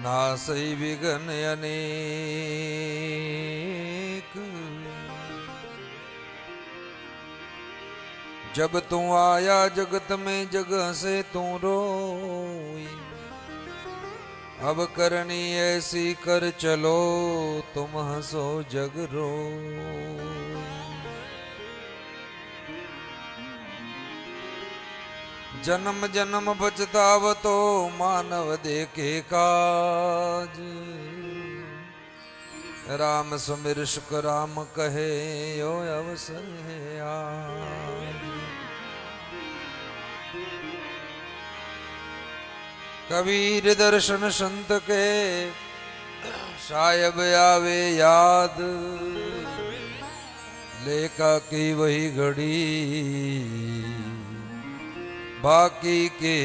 नासई विघन अनेक। जब तू आया जगत में जगह से तू रोई, अब करनी ऐसी कर चलो तुम हंसो जग रो। जन्म जन्म बचतावतो मानव देखे काज। राम सुमिर सुख राम कहे यो अवसर है आज। कबीर दर्शन संत के सायब आवे याद। लेका की वही घड़ी बाकी के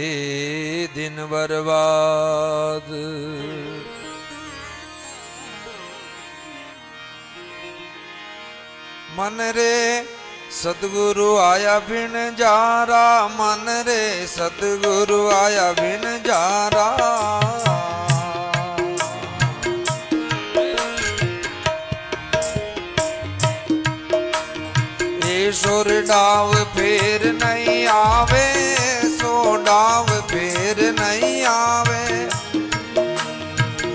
दिन बर्बाद। मन रे सतगुरु आया बिन जारा, मन रे सतगुरु आया बिन जारा। ईश्वर डाव फेर नहीं आवे, सो डाव फेर नहीं आवे।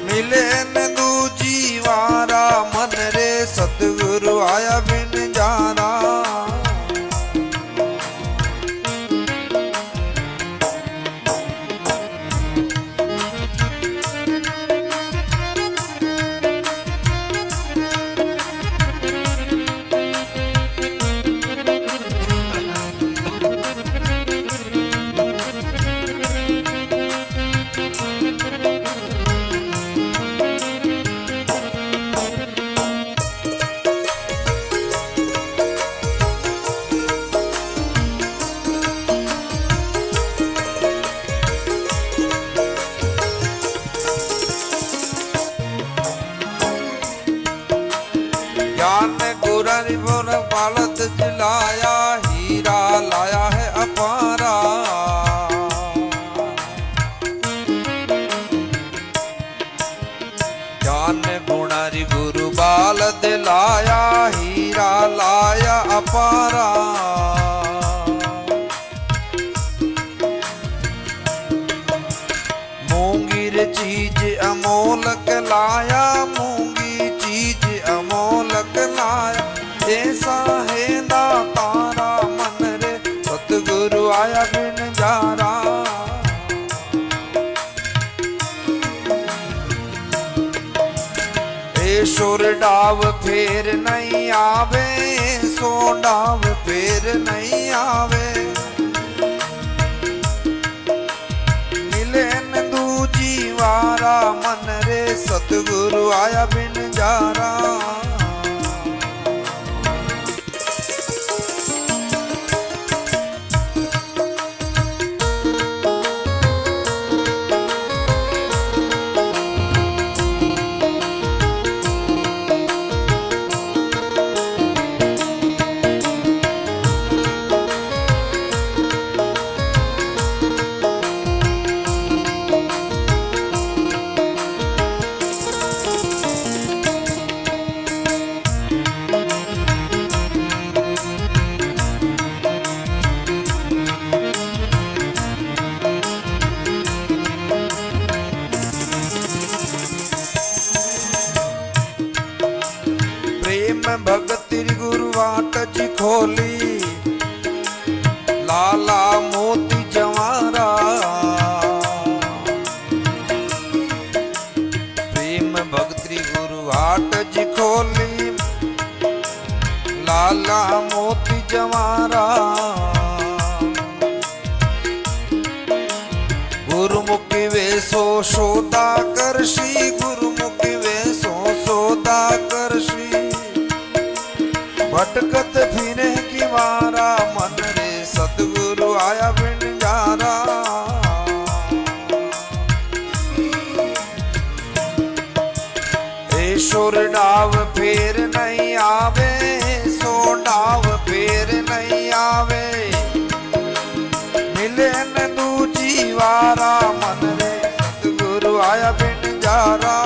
मिले न दूजी वारा, मन रे सतगुरु आया बिन जाना। बालत जिलाया हीरा लाया है अपारा। ज्ञान गुणारी गुरु बाल दिलाया हीरा लाया अपारा। मूंगीर चीज अमोलक लाया, मूंगी चीज अमोलक लाया। ऐसा है ना तारा, मन रे सतगुरु आया बिन जारा। ईश्वर डाव फेर नहीं आवे, सो डाव फेर नहीं आवे। मिले न दूजी वारा, मन रे सतगुरु आया बिन जारा। भगति गुरु वाट जी खोली, लाला मोती जवारा। प्रेम भक्ति गुरु वाट जी खोली, लाला मोती जवारा। गुरुमुखी वेसो सोदा करशी, गुरुमुखी वेसो सोदा करशी। भटकत फिरे की मारा, मन रे सतगुरु आया बिन जारा। ईश्वर डाव फेर नहीं आवे, सो डाव फेर नहीं आवे। मिले न दूजी वारा, मन रे सतगुरु आया बिन जारा। जारा।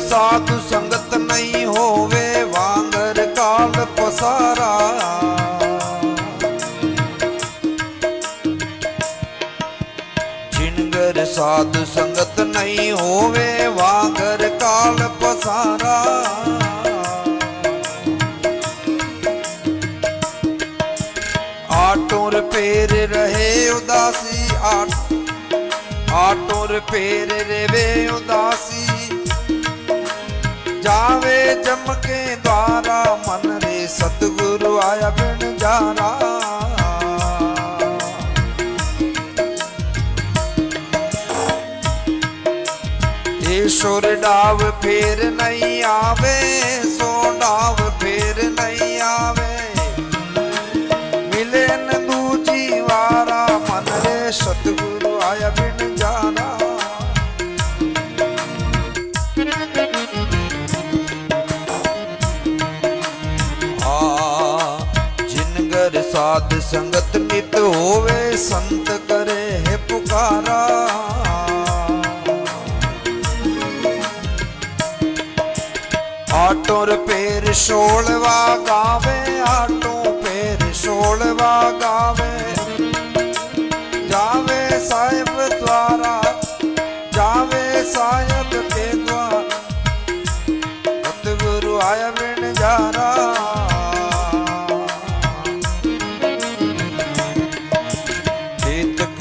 साधु संगत नहीं होवे वांगर काल पसारा। जिनगर साधु संगत नहीं होवे वांगर काल पसारा। आटोर पेर रहे उदासी आटोर पेर रेवे उदासी। जावे जम के द्वारा मन रे सतगुरु आया बिन जारा। ईश्वर डाव फेर नहीं आवे सो डाव फेर नहीं आवे। मिले न दूजी वारा मन रे सतगुरु आया बिन जारा। साध संगत नित होवे संत करे है पुकारा। आटोर पेर सोलवा गावे आटो पेर सोलवा गावे। जावे साहिब द्वारा जावे साहिब के द्वार। सतगुरु आया बिन जारा।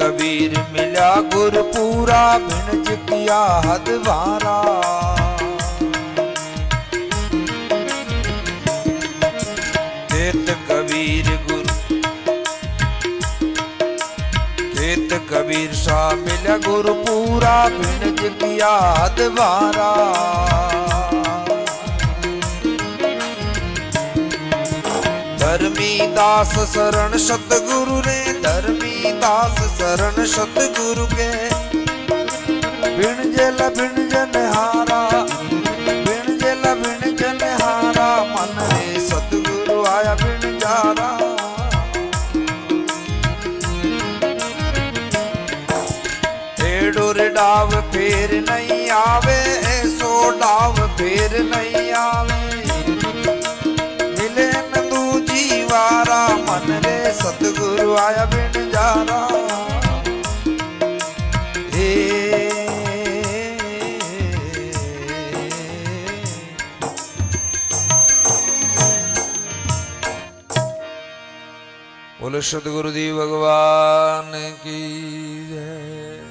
कबीर मिला गुर पूरा बिन किया हद वारा। तेत कबीर गुरु तेत कबीर सा मिला गुर पूरा बिन किया हद वारा। धर्मी दास शरण सतगुरु ने धर्मी दास शरण सतगुरु के। बिन जन हारा बिन जन हारा। मन रे सतगुरु आया बिन जारा। एडोर डाव फेर नहीं आवे सो डाव फेर नहीं आवे। मिले न दूजी वारा मन रे सतगुरु आया बिन जारा। बोले सतगुरुदेव भगवान की जय।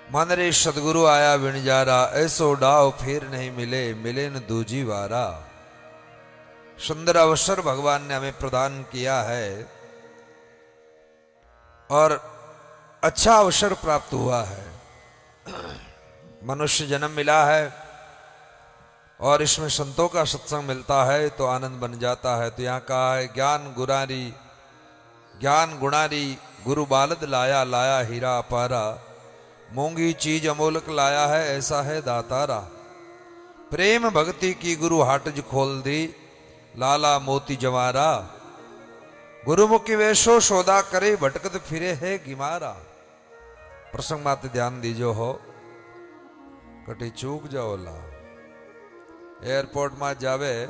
मन रे सतगुरु आया बिन जारा। ऐसो डाव फिर नहीं मिले मिले न दूजी वारा। सुंदर अवसर भगवान ने हमें प्रदान किया है और अच्छा अवसर प्राप्त हुआ है। मनुष्य जन्म मिला है और इसमें संतों का सत्संग मिलता है तो आनंद बन जाता है। तो यहाँ कहा है ज्ञान गुणारी गुरु बालद लाया लाया हीरा अपारा। मूंगी चीज अमोलक लाया है ऐसा है दातारा। प्रेम भक्ति की गुरु हाटज खोल दी लाला मोती जवारा। गुरुमुखी वेशो सौदा करे भटकत फिरे है गिमारा। प्रसंग माते ध्यान दीजो हो कटी चूक जाओ ला। एयरपोर्ट में जावे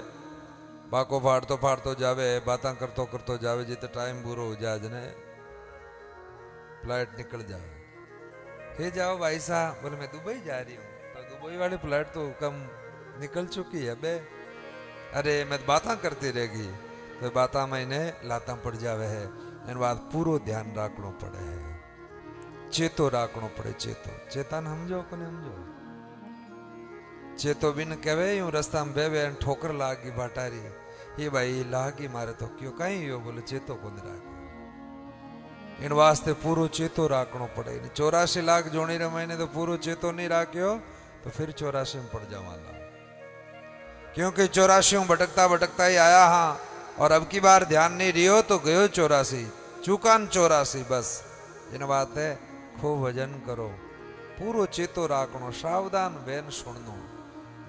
बाको फाड़तो जावे बातें करतो जावे जिते टाइम पूरा हो जाए जने फ्लाइट निकल जाए। हे जाओ भाई साहब बोले मैं दुबई जा रही हूँ। तो दुबई वाली फ्लाइट तो कम निकल चुकी है बे। अरे मैं बातें करती रहेगी तो बातें मैंने लाता पड़ जावे है। इन बात पूरो ध्यान राखनो पड़े है। चेतो राखनो पड़े चेतो। चेतन समझो को नहीं समझो। चेतो बिन कहे यूं रास्ता में बेबे ठोकर लागी बाटारी ये भाई लागी मारे तो क्यों कहीं यो बोले चेतो को राख इन वास्ते पूरो चेतो राखनो पड़े 84 लाख जोड़ी रे महीने तो पूरो चेतो नहीं राख्यो तो फिर 84 में पड़ जावाला क्योंकि 84 में भटकता भटकता ही आया हाँ और अब की बार ध्यान नहीं रियो तो गयो 84 चूकान 84 बस इन बात है खूब भजन करो पूरो चेतो राखनो सावधान बेन सुननो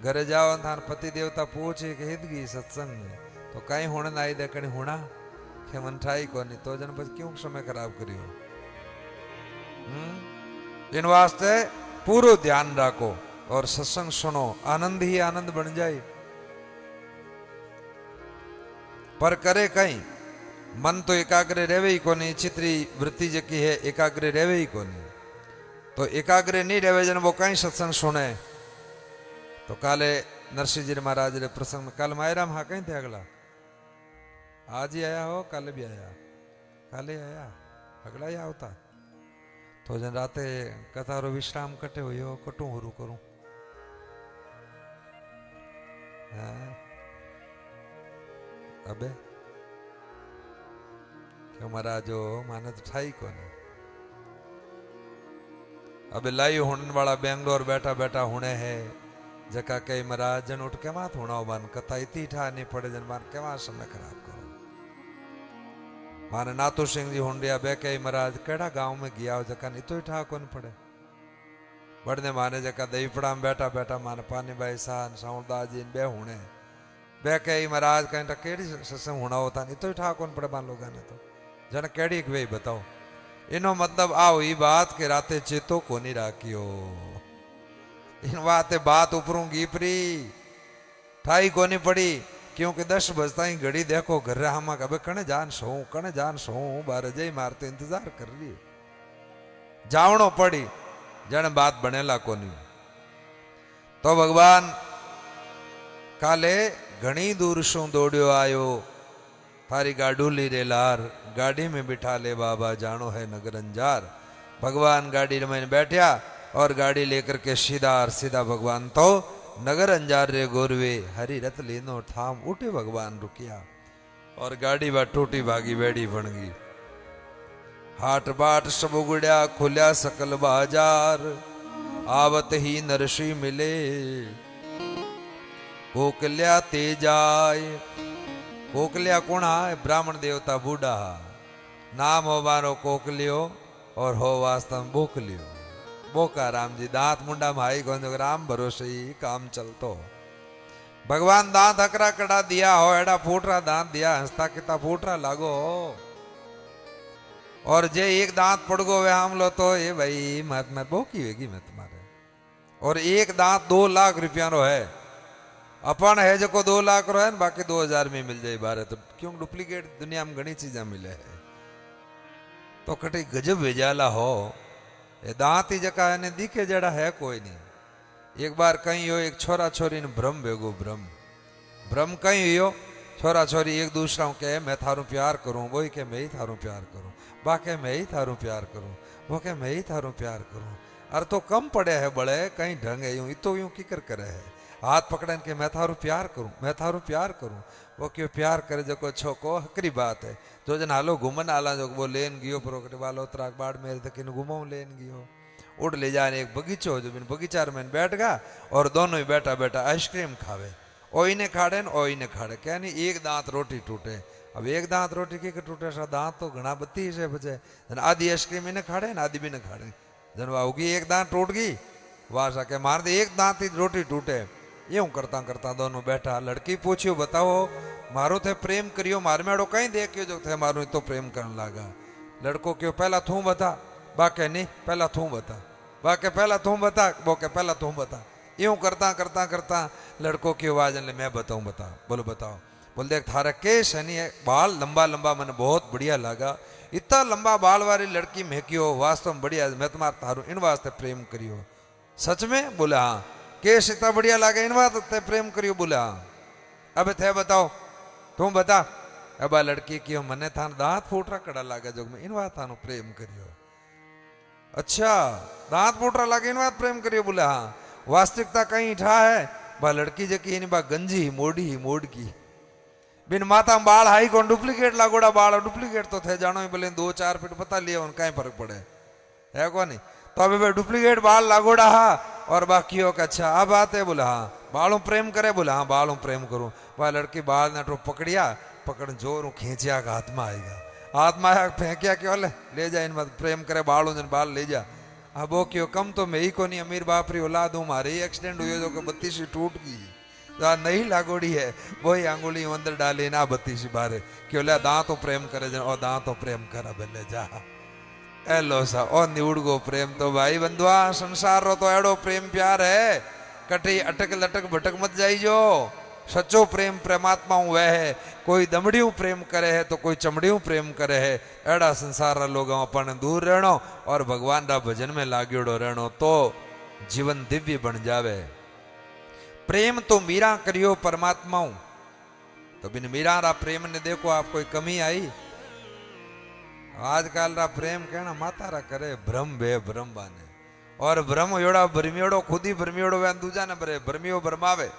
घरे जाओ थान पति देवता पूछे कि हिदगी सत्संग में तो कहीं होने ना आई देखने होना के मन ठाई को नहीं तो जन क्यों समय खराब करियो इन वास्ते पूरो ध्यान रखो और सत्संग सुनो आनंद ही आनंद बन जाए पर करे कहीं मन तो एकाग्र रेवे ही को नहीं चित्री वृत्ति जकी है एकाग्र रेवे ही को नहीं तो एकाग्र नहीं रेवे जन वो कहीं सत्संग सुने तो काले नरसिंह जी महाराज रे प्रसंग में कल मायराम हाँ कहीं थे अगला आज ही आया हो कल भी आया काले आया अगला ही आवता तो जन राते कथारो विश्राम कटे हुई हो कटू हुरु करूं अबे क्यों महाराज जो माने तो ठाई को नहीं अबे लाई होने वाला बेंगलोर बैठा बैठा होने है जका कई महाराज जन उठ के मात होना बन कथा इतनी ठा नहीं पड़े जन मान के वहां समय खराब करो माने नातू सिंह जी होंडिया बे कई महाराज केड़ा गांव में गया हो जका नहीं तो ही ठा कौन पड़े बढ़ने माने जका दहीपड़ा में बैठा बैठा माने पानी भाई सान साउंदास जी बे होने बे कई महाराज कहीं तो केड़ी सत्संग होना होता नहीं तो ही ठा कौन पड़े मान लोग ने तो जन केड़ी वे बताओ इनो मतलब आओ ये बात के राते चेतो को नहीं राखियो इन बात उपरों गीपरी ठाई को नहीं पड़ी क्योंकि 10 बजता ही घड़ी देखो घर हम कभी कने जान सो बार जय मारते इंतजार कर रही जावणो पड़ी जन बात बनेला को नहीं तो भगवान काले घनी दूर सु दौड़ियो आयो थारी गाडूली रे लार गाड़ी में बिठा ले बाबा जानो है नगर अंजार भगवान गाड़ी में बैठा और गाड़ी लेकर के सीधा भगवान तो नगर अंजार रे गोरवे हरी रत लेनो थाम उठे भगवान रुकिया और गाड़ी बा टूटी भागी बेड़ी बन गई हाट बाट सब उगड़िया खुल्या सकल बाजार आवत ही नरसी मिले कोकल्या तेजाय कोकल्या कोण ब्राह्मण देवता बूढ़ा नाम हो मारो कोकलियो और हो वास्तव बोकलियो बोका राम जी दांत मुंडा भाई गो राम भरोसे ही काम चलतो भगवान दांत हकरा कड़ा दिया हो एड़ा फूटरा दांत दिया हंसता किता फूटरा लागो और जे एक दांत पड़ गो वे हम लो तो ये भाई मत बोकी वेगी मैं तुम्हारे और एक दांत 2 लाख रुपया रो है अपन है जो को 2 लाख रो है बाकी 2000 में मिल जाए बारे तो क्यों डुप्लीकेट दुनिया में घनी चीजा मिले है तो कटी गजब वेजाला हो ये दांत ही जका है दिखे जड़ा है कोई नहीं एक बार कहीं हो एक छोरा छोरी ने भ्रम भेगो भ्रम कहीं हो छोरा छोरी एक दूसरा के मैं थारू प्यार करूं वो के मैं ही थारू प्यार करूं बाके मैं ही थारू प्यार करूं वो के मैं ही थारू प्यार करूं अरे तो कम पड़े है बड़े कहीं ढंग है यूं तो यूं किकर करे है हाथ पकड़न के मैं थारू प्यार करूं वो क्यों प्यार करे जो को छोको हकरी बात है जो जन हालो घूमन आला जो वो लेन गियो परोकटे वालो त्राक बाड़ मेरे तक इन घुमाऊं लेन गियो उड़ ले जाने एक बगीचो जो बिन बगीचा में बैठ गया और दोनों ही बैठा बैठा आइसक्रीम खावे ओ इन्हें खाड़े ओ इन्हें खाड़े क्या नहीं एक दांत रोटी टूटे अब एक दांत रोटी की टूटे सा दांत तो घना बत्ती से बचे आधी आइसक्रीम इन्हें खाड़े आधी भी न खाड़े जन होगी एक दांत टूट गई वाह सके मार दे एक दांत ही रोटी टूटे यूं करता करता दोनों बैठा लड़की पूछियो बताओ मारो थे प्रेम करियो मार मेड़ो कहीं देखियो जो थे मारो तो प्रेम करने लगा लड़को क्यों पहला थू बता बाके नहीं पहला थू बता बाके पहला थू बता वो के पहला थू बता यूं करता करता करता लड़को की आवाज ने मैं बताऊं बता बोलो बताओ बोल देख थारा केस है नहीं है बाल लंबा लंबा मैंने बहुत बढ़िया लगा इतना लंबा बाल वाली लड़की महकियो वास्तव में बढ़िया मैं तुम्हारा थारू इन वास्ते प्रेम करियो सच में बोले हाँ केस इतना बढ़िया लगे इन वास्ते प्रेम करियो बोले हाँ अब थे बताओ तुम बता अब आ लड़की की मने थान दांत फूटरा कड़ा लागे जो इन बात थानो प्रेम करियो अच्छा दांत फूटरा लागे इन बात प्रेम करियो बोले हाँ वास्तविकता कहीं ठा है बा लड़की जकी इन बा गंजी मोड़ी मोड़ की बिन माता बाल हाई को डुप्लीकेट लागोड़ा बाल डुप्लीकेट तो थे जानो ही बोले 2-4 फीट पता लिया उनका ही फर्क पड़े है को नहीं तो अभी डुप्लीकेट बाल लागोड़ा हा और बाकी का अच्छा अब आते बोला हाँ बालों प्रेम करे बोला हाँ बालों प्रेम करूं वह लड़की बाल ने तो पकड़िया पकड़ जोर खींचिया का हाथ में आएगा हाथ में आया फेंकिया क्यों ले जा इन मत प्रेम करे बालों जन बाल ले जा अब वो क्यों कम तो मैं ही को नहीं अमीर बाप री औलाद हूँ मारे ही एक्सीडेंट हुई जो कि 32 टूट गई तो नहीं लागोड़ी है वही आंगुली अंदर डाली ना 32 बारे क्यों ले दांत तो प्रेम करे जन और दांत तो प्रेम करा बल्ले जा एलो सा और निउड़ गो प्रेम तो भाई बंधुआ संसार रो तो एड़ो प्रेम प्यार है कटी अटक लटक भटक मत जाइजो सच्चो प्रेम परमात्मा वह है कोई दमड़ियों प्रेम करे है तो कोई चमड़ियों प्रेम करे है एड़ा संसार लोग अपन दूर रहनो और भगवान रा भजन में लाग्योड़ो रहनो तो जीवन दिव्य बन जावे प्रेम तो मीरा करियो परमात्मा तो बिन मीरा रा प्रेम ने देखो आप कोई कमी आई आजकल रा प्रेम कहना माता रा करे भ्रम बे भ्रम बाने और भ्रम योड़ा भ्रमियोड़ो खुद ही भ्रमियोड़ो वे दूजा ने भरे भ्रमियो भ्रमावे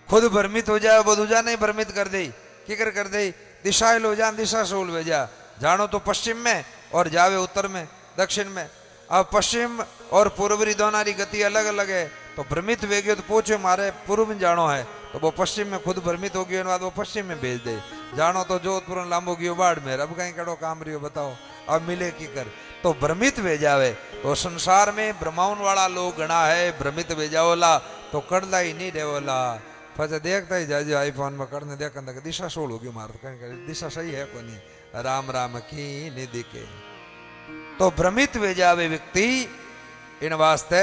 खुद भ्रमित हो जाए वो दूजा नहीं भ्रमित कर दे किकर कर दे दिशा लो जा दिशा सोल भेजा जानो तो पश्चिम में और जावे उत्तर में दक्षिण में अब पश्चिम और पूर्वी दोनों की गति अलग अलग है तो भ्रमित वे गयो तो पूछो मारे पूर्व में जानो है तो वो पश्चिम में खुद भ्रमित हो गयो वो पश्चिम में भेज दे जानो तो जोधपुर लांबो गयो बाड़मेर अब कहीं कड़ो काम रियो बताओ अब मिले की कर तो भ्रमित भेजावे तो संसार में भ्रमाउन वाला लोग गणा है भ्रमित भेजाओला तो करला ही नहीं रेवोला પછી देखता ही जाजे आईफोन में करने देखा दिशा सोल होगी मार दिशा सही है को नहीं राम राम की निधि के तो भ्रमित वे जावे व्यक्ति इन वास्ते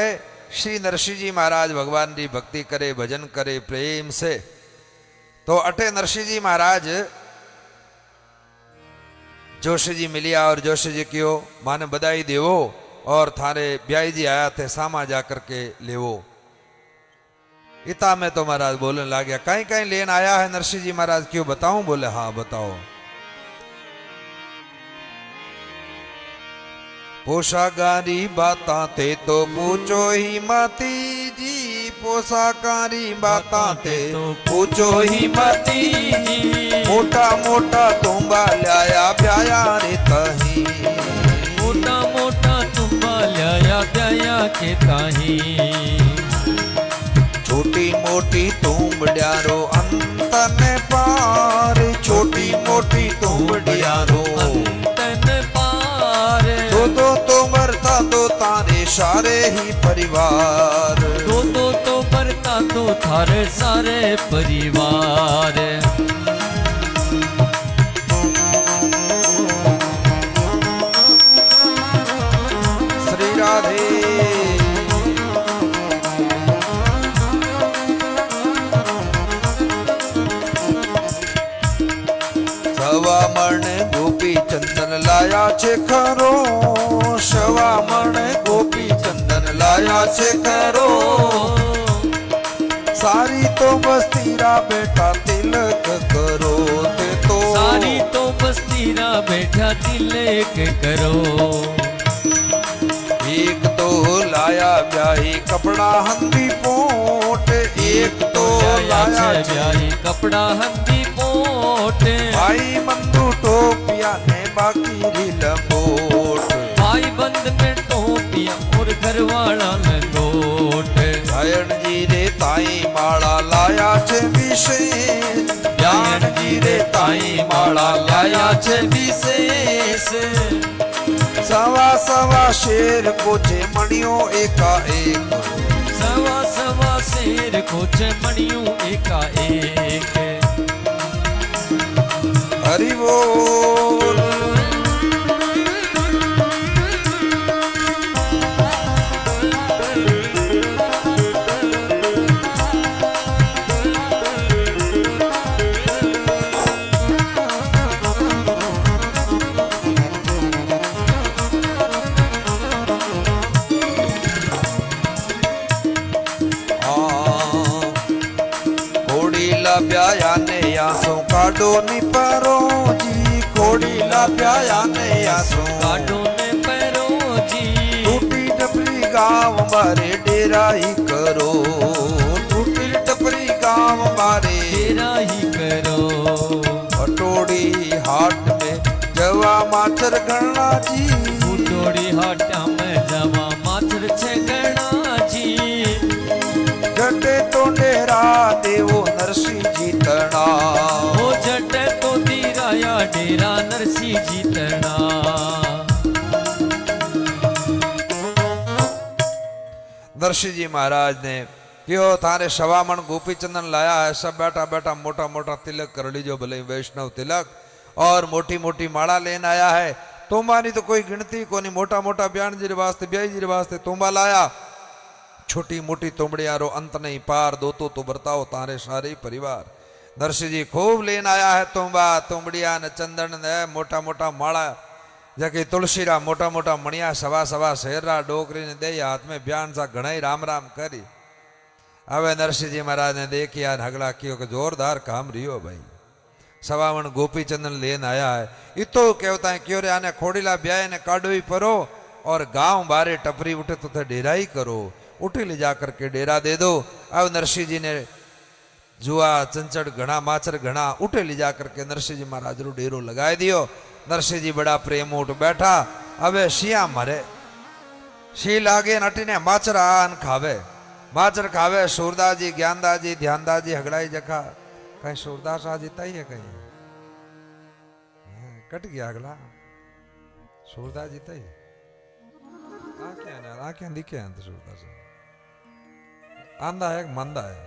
श्री नरसिंह जी महाराज भगवान की भक्ति करे भजन करे प्रेम से तो अटे नरसिंह जी महाराज जोशी जी मिलिया और जोशी जी क्यों माने बधाई देवो और थारे ब्याई जी आया थे सामा जाकर के लेवो इता में तो महाराज बोलने लग गया कहीं कहीं लेन आया है नरसिंह जी महाराज क्यों बताऊं बोले हाँ बताओ पोशाकारी बाता थे तो पूछो ही मती जी पोशाकारी बाता थे तो पूछो ही मती जी मोटा मोटा तुम्बा लाया ब्याया रे तही मोटा मोटा तुम्बा लाया ब्याया के तही छोटी मोटी तुमड़ियारो अंतन पार छोटी मोटी तुमड़ियारो अंतन पार दो तो बरता दो तारे सारे ही परिवार दो तो बरता दो थारे सारे परिवार श्री राधे सवामण गोपी चंदन लाया छे खरो सवामण गोपी चंदन लाया छे खरो सारी तो बस्तीरा बेटा तिलक करो ते तो सारी तो बस्तीरा बेटा तिलक करो एक तो लाया ब्याही कपड़ा हंदी पोट एक तो लाया ब्याही कपड़ा हंदी पोट भाई बंधु टोपिया ने बाकी री लंगोट भाई बंद में टोपिया और घर वाला लंगोट जायन जी रे ताई माला लाया छे विशेष ज्ञान जी रे ताई माला लाया छे विशेष सवा सवा शेर कोचे मणियों एका एक सवा सवा शेर कोचे मणियों एका एक हरि बोल ब्याया ने आंसू काडो नी परो जी कोड़ी ला ब्याया ने आंसू काडो ने परो जी टूटी डबरी गांव मारे डेरा ही करो टूटी डबरी देवो नरसिंह जी तणा। ओ जट तो दीराया डेरा नरसिंह जी तणा। नरसिंह जी महाराज ने क्यों थारे सवामण गोपी चंदन लाया है, सब बैठा बैठा मोटा मोटा तिलक कर लीजो, भले वैष्णव तिलक, और मोटी मोटी माला लेन आया है। तुम्हारी तो कोई गिनती को नहीं, मोटा मोटा ब्यान जी वास्ते ब्याई जी वास्ते तुम्बा लाया, छोटी मोटी तुमड़िया रो अंत नहीं पार, दो तो बरताओ तारे सारे परिवार। नरसिंह जी खूब लेन आया है तुम्बा, तुमड़िया न चंदन ने मोटा मोटा माला, जबकि तुलसीरा मोटा मोटा मणिया सवा सवा शेरा डोकरी ने दे हाथ में ब्यान सा घना ही राम राम करी। હવે નરસિંહજી મહારાજ ને દેખ્યા હગલા કયો કે જોરદાર કામ રહ્યો ભાઈ, સવાવણ ગોપીચંદન લેન આયા है। इतो कहता है क्यों रे आने खोड़ीला ब्याह ने काढ़ो ही परो, और गांव बारे टपरी उठे तो थे डेरा ही करो, उठी ले जाकर के डेरा दे दो। अब नरसिंह जी ने जुआ चंचड़ घना माचर घना उठे ले जाकर के नरसिंह जी महाराज रो डेरो लगाए दियो। नरसिंह जी बड़ा प्रेम उठ बैठा, अब शिया मरे शी लागे नटी ने माचर आन खावे, माचर खावे। सूरदास जी ज्ञानदास जी ध्यानदास जी हगड़ाई जखा, कहीं सूरदास आ जीता ही है, कहीं कट गया अगला सूरदास जीता ही आंखें दिखे हैं तो सूरदास आंधा है मंदा है,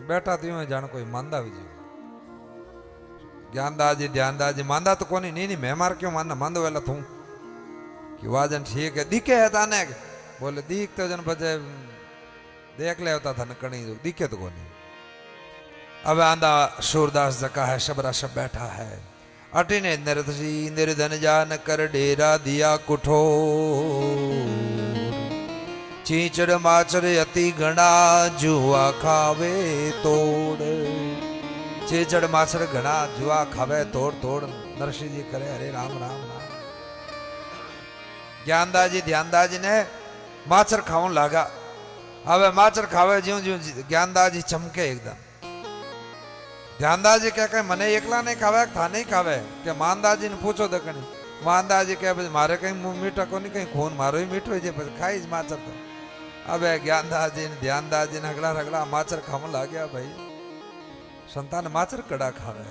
बैठा तो जान कोई मंदा भी जी। ज्ञानदास जी ध्यानदास जी मांदा तो कोनी, नहीं मैं मार क्यों मानना, मंद वेला तू कि वाजन ठीक है दिखे है ताने, बोले दिख तो जन बजे देख ले होता था नकणी दिखे तो कोनी। अब आंदा सूरदास जका है शबरा सब बैठा है, अटी ने नरसी निर्धन जान कर डेरा दिया कुठो, चीचड़ माचर अति घना जुआ खावे तोड़, चीचड़ माचर घना जुआ खावे तोड़ तोड़। नरसिंह जी करे अरे राम राम राम। ज्ञानदास जी ध्यानदास जी ने माचर खावन लागा, अब माचर खावे ज्यों ज्यों ज्ञानदास जी चमके एकदम। ध्यानदास जी कहे मने एकला नहीं खावे था नहीं खावे, के मानदास जी ने पूछो दकनी, मानदास जी कहे मारे कहीं मुंह मीठा को नहीं, कहीं खून मारो ही मीठो है खाई माचर तो। अब ज्ञानदास जी ने ध्यानदास जी ने हगड़ा रगड़ा माचर खावन ला गया भाई, संतान माचर कड़ा खावे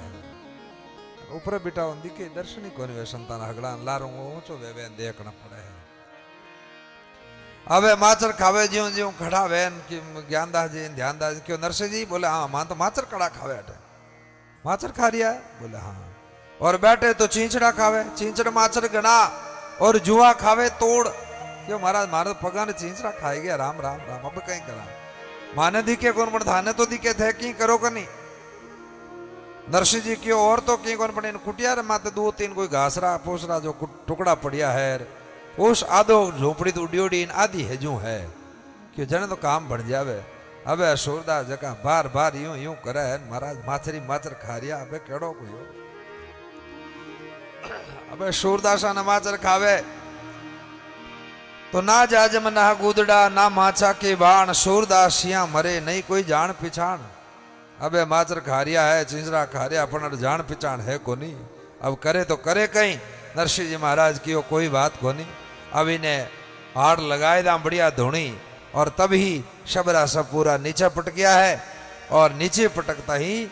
ऊपर बिठाओ दिखे दर्शन ही कोनी वे संतान हगड़ा लारो ऊंचो वे देखना पड़े है। अब माचर खावे ज्यों ज्यों खड़ा वेन कि ज्ञानदास जी ध्यानदास जी क्यों नरसिंह जी बोले हाँ मान तो माचर कड़ा खावे अटे, माचर खा रिया है बोले हाँ, और बैठे तो चींचड़ा खावे, चींचड़ माचर गना, और जुआ खावे तोड़। क्यों महाराज मारे पगा ने चींचड़ा खाई गया, राम राम राम। अब कहीं करा माने दिखे कौन पर थाने तो दिखे थे की करो कनी। नरसिंह जी क्यों और तो की कौन पड़े कुटिया रे माते दो तीन कोई घासरा पोसरा जो टुकड़ा पड़िया है, उस आधो झोपड़ी तो उड़ी उड़ी आदि है जो है कि जने तो काम बढ़ जावे। अब सूरदास जका बार बार यूं यूं करे महाराज माचरी माचर खा रिया, अब केड़ो कोई अब सूरदास ने माचर खावे तो ना जाजम ना गुदड़ा ना माचा के बाण, सूरदास सिया मरे नहीं कोई जान पिछाण। अबे माचर खा रिया है चिंचरा खा रिया अपन जान पिछाण है कोनी, अब करे तो करे कहीं। नरसिंह जी महाराज की कोई बात कोनी, अब इन्हें हाड़ लगाए दा बढ़िया धोनी, और तभी शबरा सब पूरा नीचे पट गया है, और नीचे पटकता ही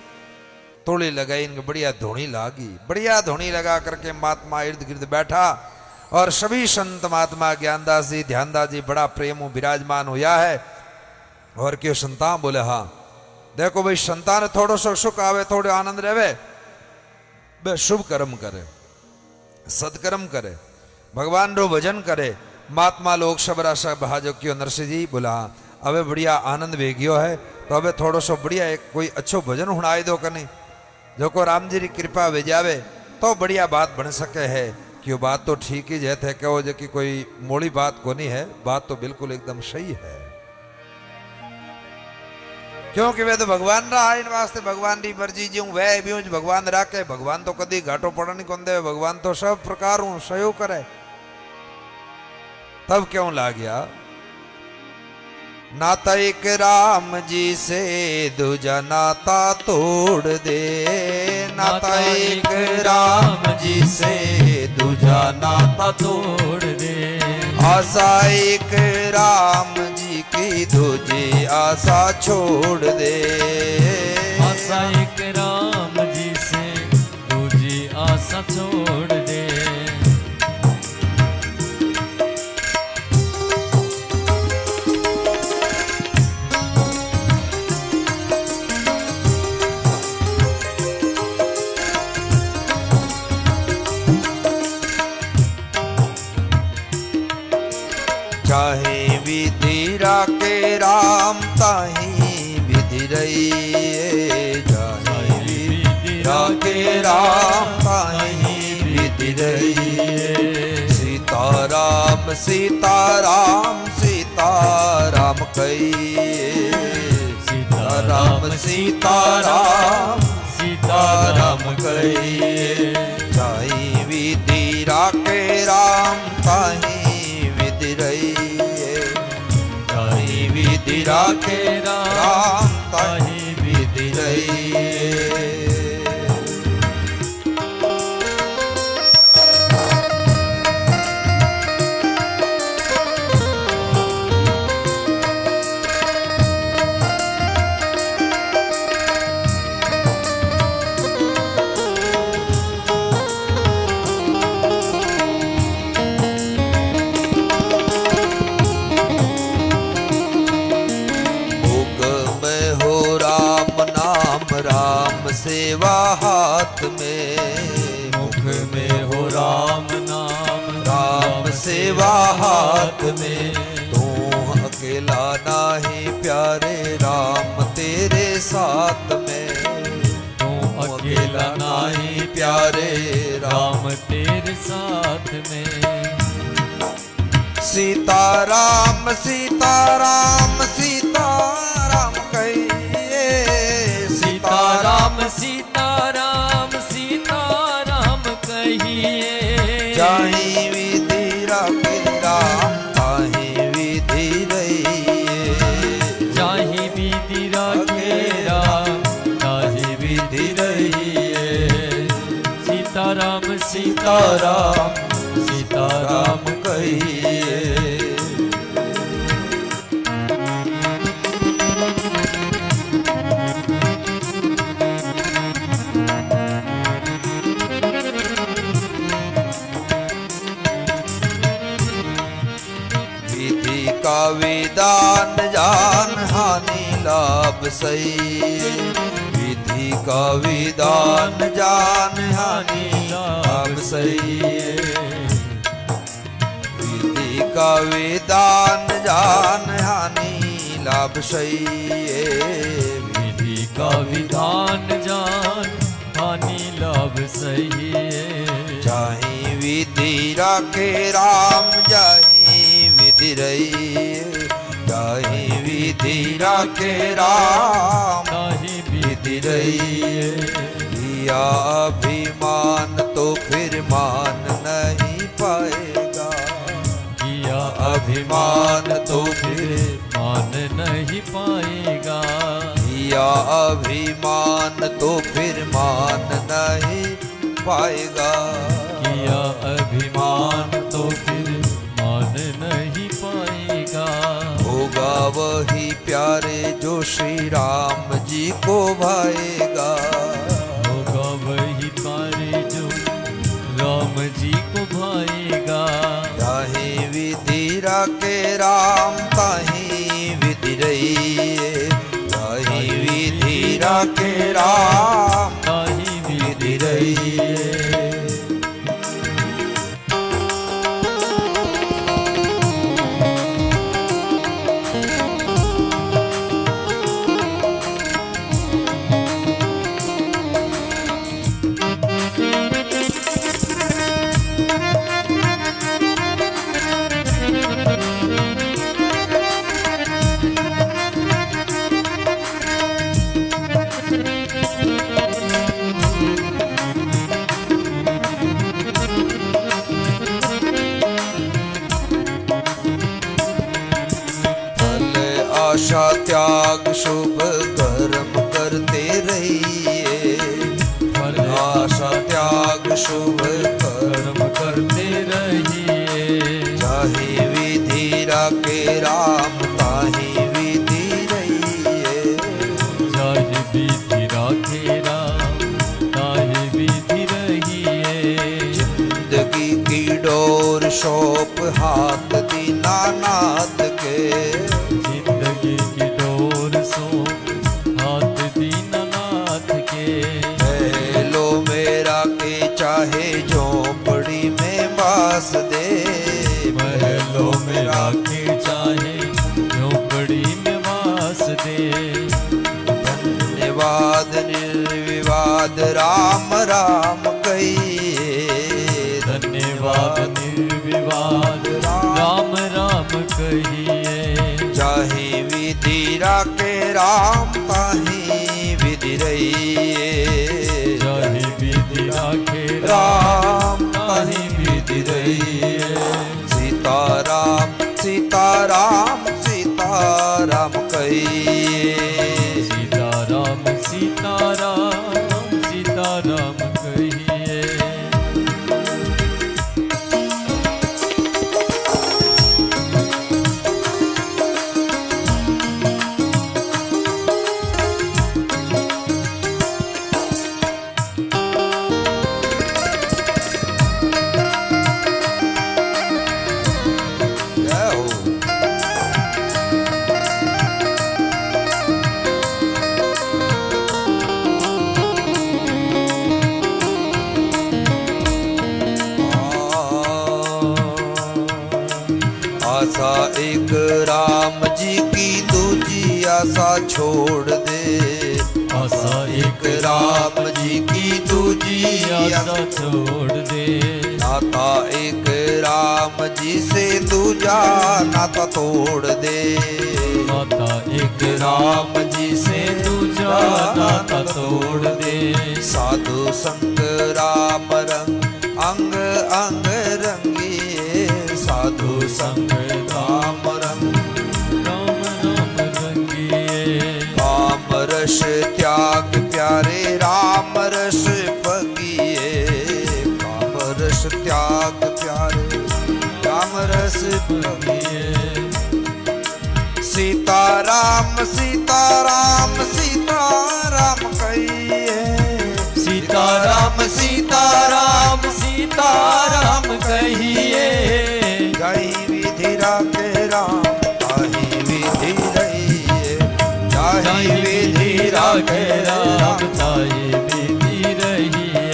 तोड़ी लगाई इनकी बढ़िया धोनी लागी। बढ़िया धोनी लगा करके महात्मा इर्द गिर्द बैठा, और सभी संत महात्मा ज्ञानदास जी ध्यानदास जी बड़ा प्रेम विराजमान हुआ है। और क्यों संतान बोले हाँ देखो भाई संतान थोड़ो सो सुख आवे थोड़े आनंद रहे, बे शुभ कर्म करे सत्कर्म करे भगवान रो भजन करे, महात्मा लोग सबरा सब हाजो क्यों। नरसिंह जी बोला हाँ अबे बढ़िया आनंद वेगियो है, तो अबे थोड़ो सो बढ़िया एक कोई अच्छो भजन हुणाई दो कनी, जो को राम जी की कृपा भेजावे तो बढ़िया बात बन सके है। क्यों बात तो ठीक ही जैसे कहो जो कि कोई मोड़ी बात को नहीं है, बात तो बिल्कुल एकदम सही है, क्योंकि वे तो भगवान रहा इन वास्ते भगवान की मर्जी ज्यों वह भी भगवान राखे। भगवान तो कदी घाटो पड़न कौन दे, भगवान तो सब प्रकार सहयोग करे। तब क्यों ला गया नाता एक राम जी से दूजा नाता तोड़ दे, नाता एक राम जी से दूजा नाता तोड़ दे, आशा एक राम जी की दूजी आशा छोड़ दे। आशा एक राम जी से दूजी आशा छोड़ दे। चाहे विधि राके राम ताही विधि रही। चाहे विधि राके राम ताही विधि रही। सीताराम सीताराम सीताराम कही। सीताराम सीताराम सीताराम कही। चाहे विधि राके राम ताही विधि रही। चाहे विधि राके राम ताही विधि रही। राम सेवा हाथ में। मुख में हो राम नाम राम सेवा हाथ में। तू अकेला नाही प्यारे राम तेरे साथ में। तू अकेला नाही प्यारे राम तेरे साथ में। सीताराम सीताराम सीताराम कहिए। सीताराम सीताराम सीताराम कहिए। चाहे विधि राके राम ताही विधि रहिए। चाहे विधि राके राम ताही विधि रहिए। सीताराम सीताराम सीताराम कहिए। विधि का विधान जान हानि लाभ सही। विधि का विधान जान हानि लाभ सही। विधि का विधान जान हानि लाभ सही। विधि का विधान जान हानि लाभ सही। चाहे विधि राके राम जाहि विधि रही। चाहे विधि राके राम ताही विधि रही। किया अभिमान तो फिर मान नहीं पाएगा। किया अभिमान तो फिर मान नहीं पाएगा। किया अभिमान तो फिर मान नहीं पाएगा। किया अभिमान तो फिर मान नहीं पाएगा। होगा वही प्यारे जो श्री राम जी को भाएगा। होगा वही प्यारे जो राम जी को भाएगा। चाहे विधि राके राम ताही विधि रहिए। चाहे विधि राके राम ताही विधि रहिए। आशा त्याग शुभ कर्म करते रहिए। आशा त्याग शुभ कर्म करते रहिए। चाहे विधि राके राम ताही सौंप हाथ दीनानाथ के। जिंदगी की डोर सौंप हाथ दीनानाथ के। लो मेरा के चाहे झोंपड़ी में बास दे। महलों में राखे चाहे झोपड़ी में वास दे। धन्यवाद निर्विवाद राम राम कहिए। धन्यवाद निर्विवाद राम राम कहिए। चाहे विधि राखे राम ताही विधि रहिए। चाहे विधि राखे राम ताही विधि रहिए। सीताराम सीताराम सीताराम कहिए। सीताराम सीताराम सीताराम कहिए। जय हो। आशा एक राम जी की दूजी आशा छोड़ दे। आशा एक राम जी की दूजी आशा छोड़ दे। नाता एक राम जी से दूजा नाता तोड़ दे। नाता एक राम जी से दूजा नाता तोड़ दे। साधु संग राम रंग अंग अंग रंगिए। साधु संग राम रंग राम राम रंगिए। काम रस त्याग प्यारे राम रस पगिए। काम रस त्याग प्यारे राम रस पगिए। सीताराम सीताराम सीताराम कहिए। सीताराम सीताराम सीताराम कहिए। जय विधि राखे राम ताहि विधि रहिए। जय विधि राखे राम ताहि विधि रहिए।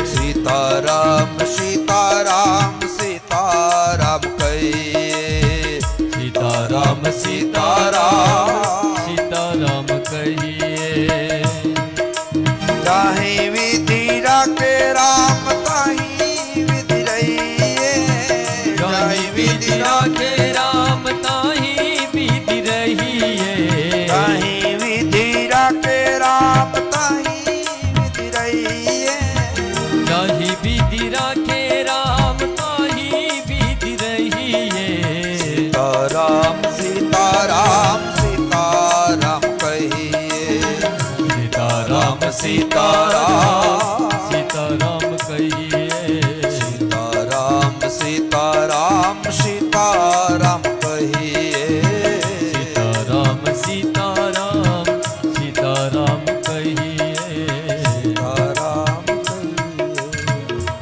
सीताराम सीताराम सीताराम कहिए। सीताराम सीताराम सीताराम कहिए। चाहे विधि राखे राम ताहि विधि रहिए। चाहे विधि राखे राम ताहि विधि रहिए। चाहे विधि राखे राम ताहि विधि रहिए। चाहे विधि राखे राम ताहि विधि रहिए। सीताराम सीताराम सीताराम कहिए। सीताराम सीताराम सीताराम कहिए। सीताराम सीताराम सीताराम कहिए। सीताराम सीताराम सीताराम कहिए। सीताराम कहिए।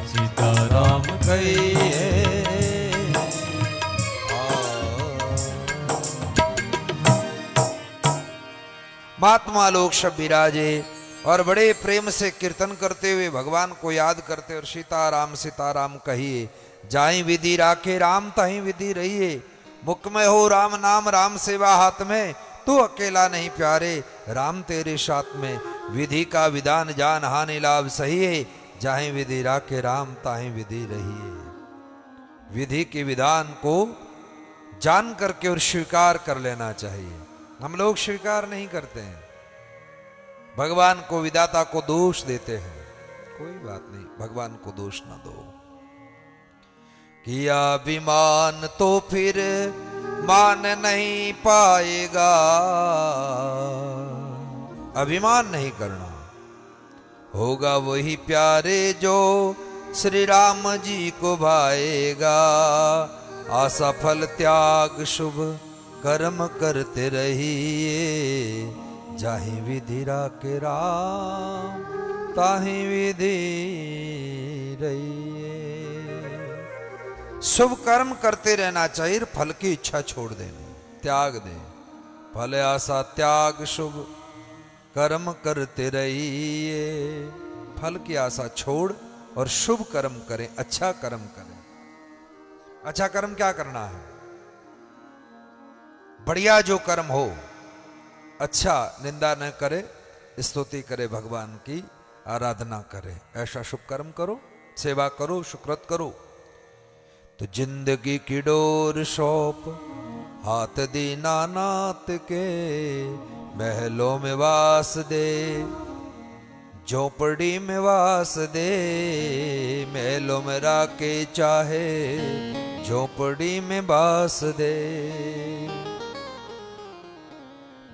सीताराम कहिए। महात्मा लोग सब विराजे और बड़े प्रेम से कीर्तन करते हुए भगवान को याद करते और सीताराम सीताराम कहिए। जाई विधि राखे राम ताहि विधि रहिए। मुख में हो राम नाम राम सेवा हाथ में। तू अकेला नहीं प्यारे राम तेरे साथ में। विधि का विधान जान हानि लाभ सही है। जाहि विधि राखे राम ताहि विधि रहिए। विधि के विधान को जान करके और स्वीकार कर लेना चाहिए। हम लोग स्वीकार नहीं करते हैं। भगवान को विधाता को दोष देते हैं। कोई बात नहीं, भगवान को दोष ना दो। किया अभिमान तो फिर मान नहीं पाएगा। अभिमान नहीं करना। होगा वही प्यारे जो श्री राम जी को भाएगा। आशा फल त्याग शुभ कर्म करते रहिए। जाहि विधि राखे राम ताहि विधि रहिए। शुभ कर्म करते रहना चाहिए, फल की इच्छा छोड़ देनी, त्याग दे। फल आशा त्याग शुभ कर्म करते रहिए। फल की आशा छोड़ और शुभ कर्म करें, अच्छा कर्म करें। अच्छा कर्म क्या करना है? बढ़िया जो कर्म हो, अच्छा, निंदा न करे, स्तुति करे, भगवान की आराधना करे, ऐसा शुभ कर्म करो, सेवा करो, सुकृत करो। तो जिंदगी की डोर सौंप हाथ दीना नाथ के, महलों में वास दे, झोपड़ी में वास दे, महलों में राके चाहे, झोपड़ी में वास दे।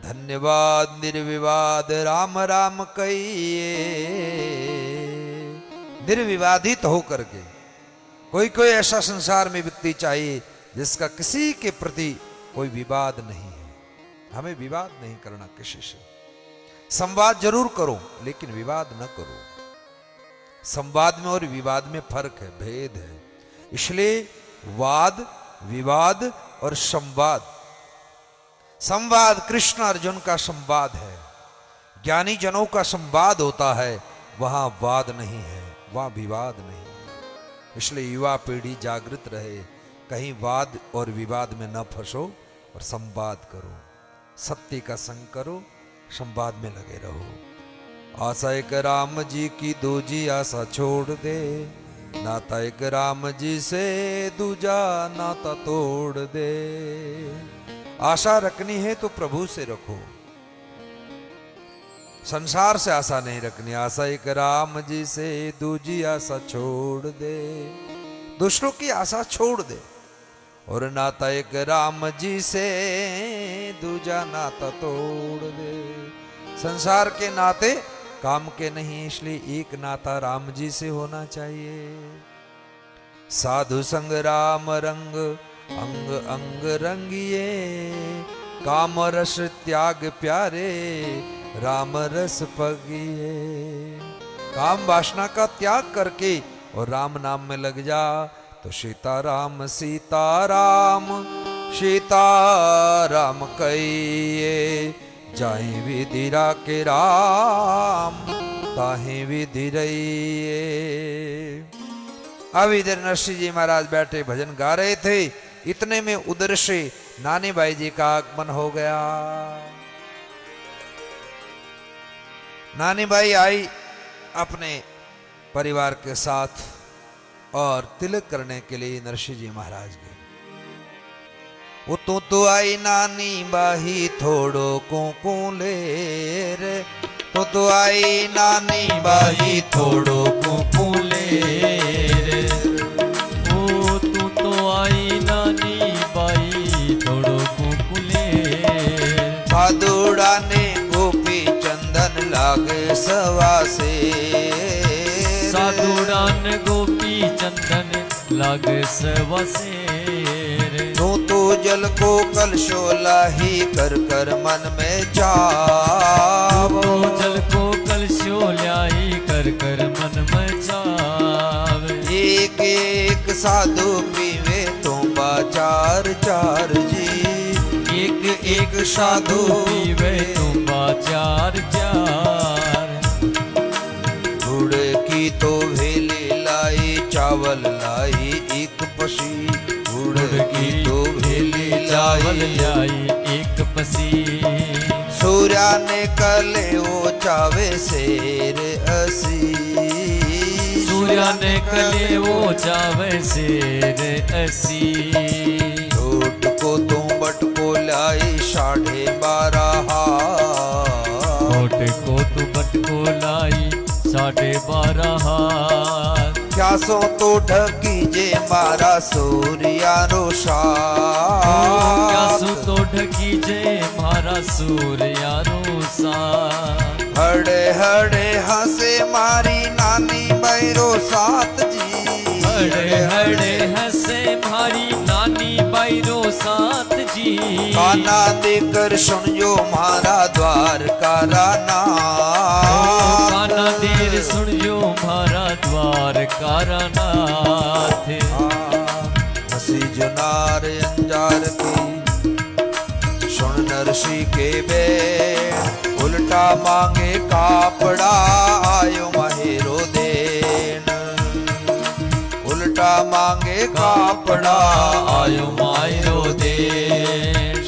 धन्यवाद निर्विवाद राम राम कहिए। निर्विवादित होकर के, कोई ऐसा संसार में व्यक्ति चाहिए जिसका किसी के प्रति कोई विवाद नहीं है। हमें विवाद नहीं करना किसी से। संवाद जरूर करो लेकिन विवाद न करो। संवाद में और विवाद में फर्क है, भेद है। इसलिए वाद, विवाद और संवाद, संवाद कृष्ण अर्जुन का संवाद है, ज्ञानी जनों का संवाद होता है, वहां वाद नहीं है, वहां विवाद नहीं है। इसलिए युवा पीढ़ी जागृत रहे, कहीं वाद और विवाद में न फंसो और संवाद करो, सत्य का संग करो, संवाद में लगे रहो। आशा एक राम जी की, दूजी आशा छोड़ दे, नाता एक राम जी से, दूजा नाता तोड़ दे। आशा रखनी है तो प्रभु से रखो, संसार से आशा नहीं रखनी। आशा एक राम जी से, दूजी आशा छोड़ दे, दूसरों की आशा छोड़ दे। और नाता एक राम जी से, दूजा नाता तोड़ दे। संसार के नाते काम के नहीं, इसलिए एक नाता राम जी से होना चाहिए। साधु संग राम रंग, अंग अंग रंगिए, काम रस त्याग प्यारे, राम रस पगिए। काम वासना का त्याग करके और राम नाम में लग जा तो सीताराम सीताराम सीताराम कहिए। जाहि विधि राखे राम, ताहि विधि रहिए। अब इधर नरसिंह जी महाराज बैठे भजन गा रहे थे, इतने में उधर से नानी बाई जी का आगमन हो गया। नानी बाई आई अपने परिवार के साथ और तिलक करने के लिए नरसिंह जी महाराज गए। वो तो आई नानी बाही थोड़ो कुकू ले रे, तो आई नानी बाही थोड़ो कुकू ले रे। ओ तो आई नानी बाई थोड़ो कुकू ले। साधुड़ा ने गोपी चंदन लागे सवा से, साधुड़ान गोपी चंदन लाग सवा से। तो जल को कलशो लाही कर कर मन में चाव, जल को कलशो लाई कर कर मन में चाव। एक एक साधु पीवे तो बाचार चार जी, एक एक साधु पीवे तुम बाचार चार। गुड़ की तो भेली लाई, चावल लाई एक पसी, गुड़ की तो भेली चावल लाई लाई एक पसी। सूर्या ने कले ओ चावे शेर असी, सूर्या ने कले वो चावे शेर असी। रोट को तो बट को लाई 12.5 हाथ, होठ को तू बट को लाई 12.5 हाथ। प्यासों तो ढकी जे मारा सूर्यारो प्यासो साथ, तो ढकी जे मारा सूर्यारो साथ। हड़े हड़े हंसे मारी नानी बैरो साथ जी, हड़े हड़े हंसे मारी नानी बैरो साथ जी। काना देकर सुनियो मारा द्वार का नाथ, काना देर सुनियो मारा द्वार का नाथ। हसी जुनार अंजार की सुन नरसी के बैन उल्टा मांगे कापड़ा आयो माहेरो देन उल्टा मांगे कापड़ा आयो मायरो दे।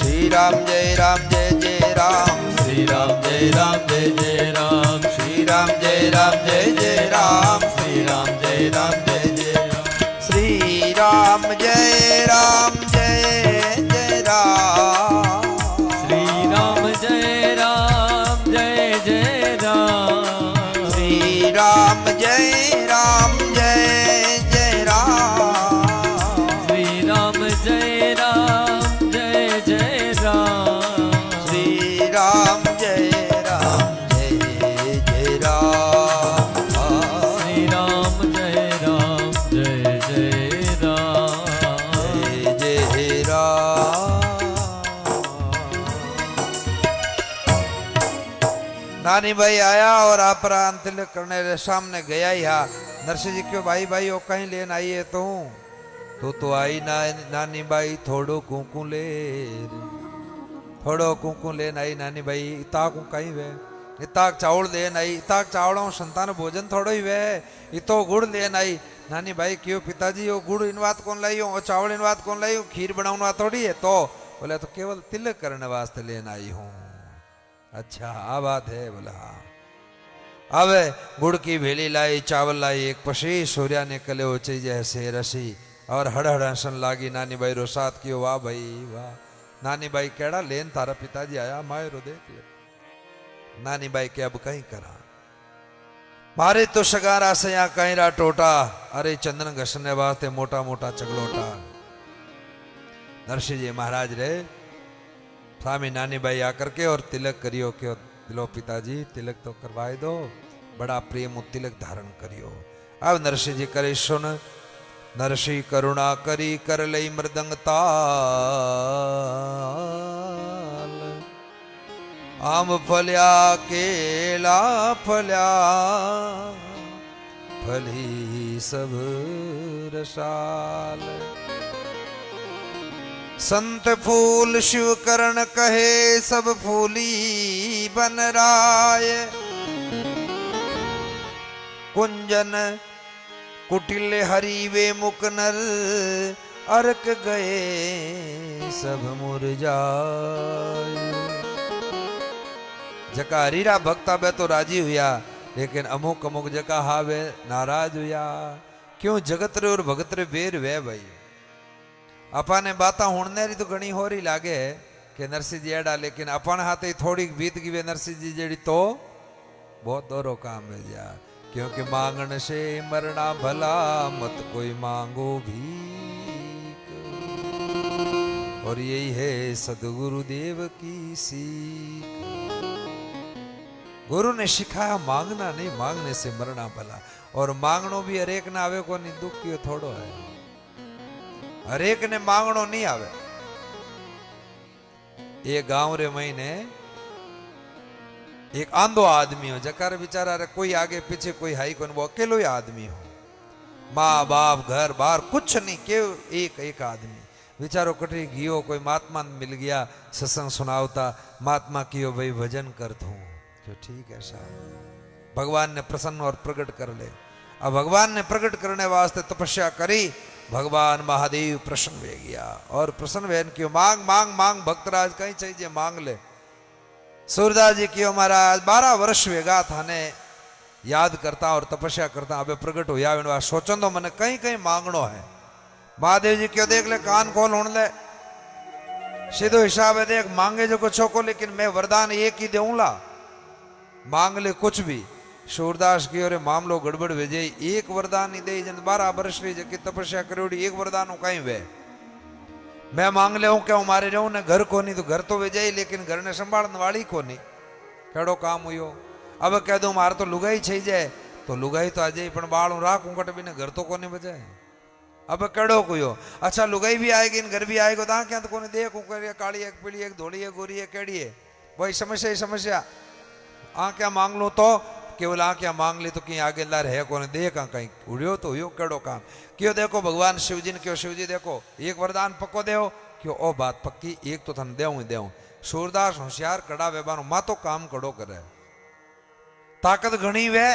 श्री राम जय राम जय जय राम श्री राम जय राम जय जय राम। श्री राम जय राम जय जय राम श्री राम जय राम जय जय राम। श्री राम जय राम जय जय राम श्री राम जय राम जय जय राम। श्री राम जय राम जय जय राम श्री राम जय राम जय जय राम। श्री राम जय राम जय जय राम श्री राम जय राम जय जय राम। जय जय राम। नानी भाई आया और अपरांत तिलक करने के सामने गया ही हा। नरसिंह जी क्यों भाई भाई वो कहीं लेन आई है तो आई ना नानी भाई थोड़ो कुंकू ले थोड़ो कुंकू लेन आई नानी भाई इताक कहीं वे इताक चावल लेन आई इताक चावलों संतान भोजन थोड़ो ही वे इतो गुड़ लेन आई नानी भाई क्यों पिताजी वो गुड़ इन बात कौन लाई हो चावल इन बात कौन लाई हो खीर बनाऊना थोड़ी है तो बोले तो केवल तिलक करने वास्ते लेन आई हूँ। अच्छा आ बात है बोला हाँ। अब गुड़ की भेली लाई चावल लाई एक पशी सूर्या ने कले उची जैसे रसी और हड़ हड़सन लागी नानी भाई रोसात की वाह भाई वाह नानी भाई केड़ा लेन तारा पिताजी आया मायरो देख ले नानी भाई के अब कहीं करा मारे तो शगारा से यहाँ कहीं रा टोटा अरे चंदन घसने वास्ते मोटा मोटा चगलोटा नरसिंह जी महाराज रे स्वामी नानी भाई आकर के और तिलक करियो के दिलो पिताजी तिलक तो करवाए दो बड़ा प्रेम तिलक धारण करियो। अब नरसिंह जी करे सुन नरसिंह करुणा करी कर लई मृदंग ताल आम फल्या केला फल्या फली सब रसाल संत फूल शिव करण कहे सब फूली बन राय कुंजन कुटिल हरि वे मुकनर अर्क गए सब मुरझाए। जका हरीरा भक्ता बे तो राजी हुआ लेकिन अमुक अमुक जका हावे नाराज हुआ क्यों जगत रे और भगत रे बेर वे भाई अपा ने बात हुणने री तो घनी हो रही लागे कि नरसिंह जी एड़ा लेकिन अपन हाथे थोड़ी बीत गई नरसिंह जी जेड़ी तो बहुत दोरो काम मिल जा क्योंकि मांगण से मरना भला मत कोई मांगो भी और यही है सदगुरु देव की सीख। गुरु ने सिखाया मांगना नहीं मांगने से मरना भला और मांगनो भी हरेक ना आवे को नहीं दुख की थोड़ो है हरेक ने मांगनो नहीं आवे। ये गांव रे महीने एक आंधो आदमी हो जकार बेचारा रे कोई आगे पीछे कोई हाई कोई वो अकेलो ही आदमी हो माँ बाप घर बार कुछ नहीं केवल एक एक आदमी बेचारो कटी गियो कोई महात्मा मिल गया सत्संग सुनावता महात्मा कियो भाई भजन कर दूं तो ठीक है साहब भगवान ने प्रसन्न और प्रकट कर ले। अब भगवान ने प्रकट करने वास्ते तपस्या करी भगवान महादेव प्रसन्न हो गया और प्रसन्न वेन क्यों मांग मांग मांग भक्तराज कहीं चाहिए मांग ले। सूरदास जी क्यों महाराज 12 वर्ष वेगा थाने याद करता और तपस्या करता अबे प्रकट हो या सोचन तो मैंने कहीं कहीं मांगनो है। महादेव जी क्यों देख ले कान खोल होने ले सीधो हिसाब है देख मांगे जो कुछ को लेकिन मैं वरदान एक ही दूंगा मांग ले कुछ भी। सूरदास की और मामलो गड़बड़ भेजे एक वरदान ही दे जन 12 वर्ष की जबकि तपस्या करोड़ी एक वरदान हो कहीं वे मैं मांग ले क्या मारे रहूं ने घर को नहीं तो घर तो वे जाए लेकिन घर ने संभालने वाली को नहीं केड़ो काम हुयो। अब कह दू मारे तो लुगाई छई जाए तो लुगाई तो आ जाए पण बाळू राखूं कट भी ने घर तो कोनी बजाए अब केड़ो कोयो। अच्छा लुगाई भी आएगी घर भी आएगा ता क्या तो कोने देखूं करे काली एक पीली एक धोली एक गोरी एक केड़ी है वही समस्या ही समस्या आ क्या मांग लो तो केवल आंखें मांग ली तो कहीं आगे ला रहे कौन देख कहीं उड़ियो तो यो केड़ो काम क्यों देखो भगवान शिव जी ने क्यों शिव जी देखो एक वरदान पक्को देव क्यों ओ बात पक्की एक तो थन देव ही देव सूरदास होशियार कड़ा वेबानो मा तो काम कड़ो करे ताकत घनी वे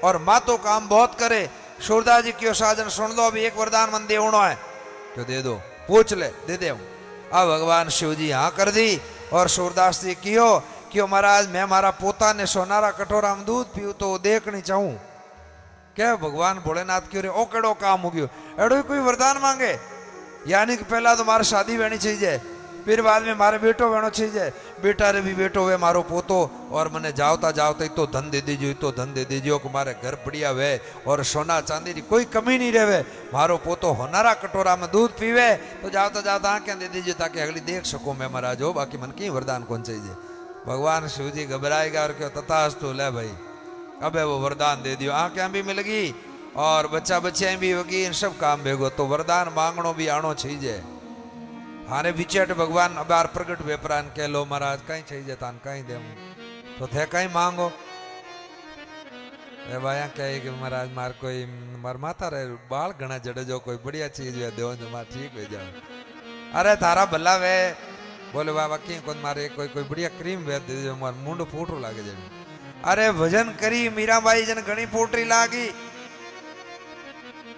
और मा तो काम बहुत करे सूरदास जी क्यों साजन सुन लो अभी एक वरदान मन देवनो है क्यों दे दो पूछ ले दे दे अब भगवान शिव जी हाँ कर दी और सूरदास जी क्यों महाराज मैं मारा पोता ने सोनारा कटोरा में दूध पीऊ तो देखनी चाहूं क्या भगवान भोलेनाथ क्यों रे ओ केड़ो काम हो गयो एड़ो कोई वरदान मांगे यानी कि पहला तो मारे शादी वेनी चाहिए फिर बाद में मारे बेटो वेणो चाहिए बेटा रे भी बेटो वे मारो पोतो और मने जावता जावता तो धन दे दीजियो तो धन दे दीजियो कि मारे घर बढ़िया वे और सोना चांदी की कोई कमी नहीं रहे मारो पोतो होनारा कटोरा में दूध पीवे तो जावता जावता आंखें दे दीजिए ताकि अगली देख सको मैं महाराज हो बाकी मन की वरदान कौन चाहिए भगवान शिव जी घबराएगा और क्यों तथास्तु ले भाई अब वो वरदान दे दियो आंखें भी मिल गई और बच्चा बच्चे भी होगी इन सब काम भेगो तो वरदान मांगनो भी आनो चाहिए हाने विचेट भगवान अबार प्रगट वेपरान कह लो महाराज कहीं चाहिए तान कहीं दे तो थे कहीं मांगो ए भाया कहे कि महाराज मार कोई मार माता रे बाल घना जड़े जो कोई बढ़िया चीज वे दो जो मार ठीक हो जाओ अरे तारा भला वे बोले बाबा की कौन मारे कोई कोई बढ़िया क्रीम वे दे जो मार मुंड फूटू लागे जे अरे भजन करी मीराबाई जन घनी फूटरी लागी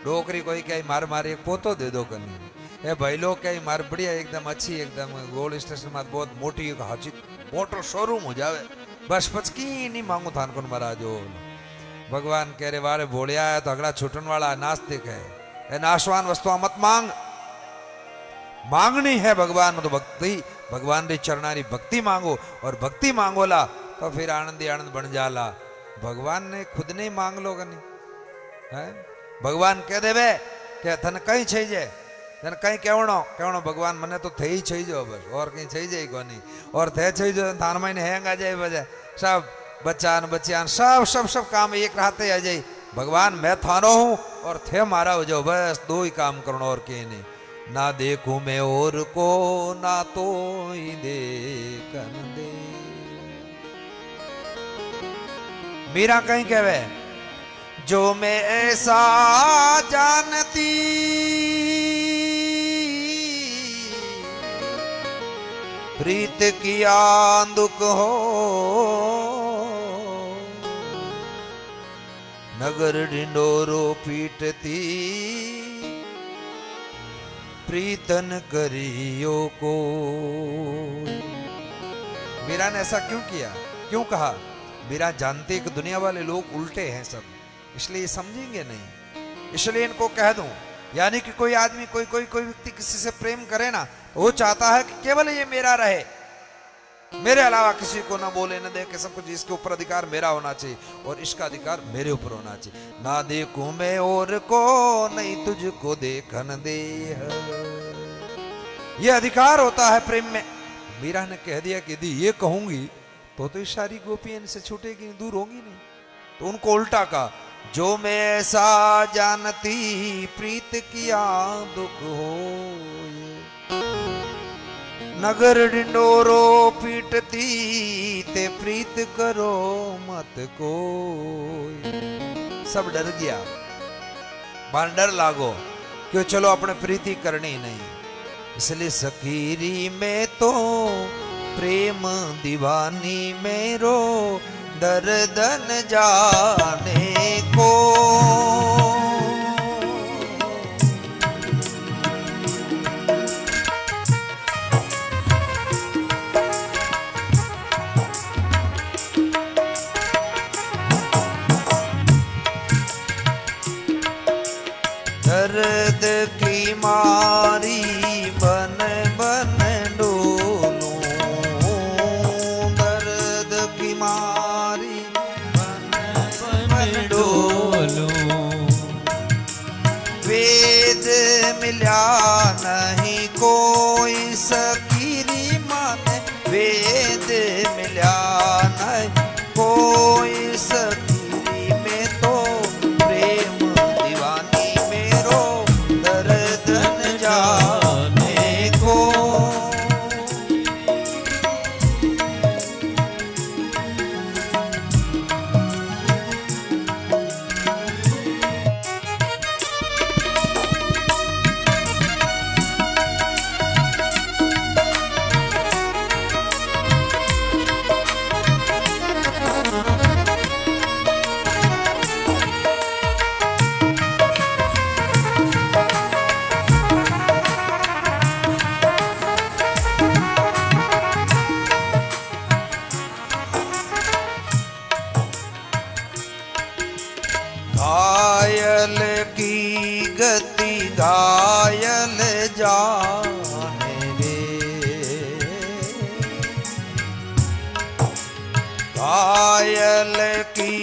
डोकरी कोई कहीं मार मारे पोतो दे दो कनी ए भाई लोग कहीं मार बढ़िया एकदम अच्छी एकदम गोल्ड स्टेशन में बहुत मोटी हाची मोटो शोरूम हो जावे बस पचकी नहीं मांगू थान को महाराज हो भगवान कह रहे वाले भोलिया है तो अगला छूटन वाला नास्तिक है ए नाशवान वस्तुआ मत मांग मांगनी है भगवान में तो भक्ति भगवान री चरणारी भक्ति मांगो और भक्ति मांगोला तो फिर आनंदी आनंद बन जाला भगवान ने खुद नहीं मांग लो कनी है भगवान कह देवे के थन कहीं चाहिए तन कहीं कहणो भगवान मने तो थे ही छई जो बस और कहीं छई जाई कोनी और थे छई जो थान महीने हैंग आ जाए वजह सब बच्चान बच्चियान सब सब सब काम एक रहते आ जाए भगवान मैं थानो हूं और थे मारा हो जाओ बस दो ही काम करना और के नहीं ना देखूं मैं और को ना तो ही देखन दे मीरा कहीं कहवे जो मैं ऐसा जानती प्रीत किया दुख हो नगर ढिंडोरो पीटती प्रीतन करियो को मीरा ने ऐसा क्यों किया क्यों कहा मीरा जानती कि दुनिया वाले लोग उल्टे हैं सब इसलिए समझेंगे नहीं इसलिए इनको कह दूं यानी कि कोई आदमी कोई कोई कोई व्यक्ति किसी से प्रेम करे ना तो वो चाहता है कि केवल ये मेरा रहे मेरे अलावा किसी को ना बोले ना देखे सब कुछ इसके ऊपर अधिकार मेरा होना चाहिए और इसका अधिकार मेरे ऊपर होना चाहिए ना देखूं मैं और को नहीं तुझको देखन दे ये अधिकार होता है प्रेम में मीरा ने कह दिया कि यदि ये कहूंगी तो सारी गोपियां इनसे छूटेगी दूर होंगी नहीं तो उनको उल्टा कहा जो मैं ऐसा जानती प्रीत किया दुख हो नगर ढिंडोरो पीटती ते प्रीत करो मत को सब डर गया बार डर लागो क्यों चलो अपने प्रीति करनी नहीं इसलिए सखीरी में तो प्रेम दीवानी मेरो दर्दन जाने को दर्द की मारी बन बन डोलूं दर्द की मारी बन बन डोलूं घायल की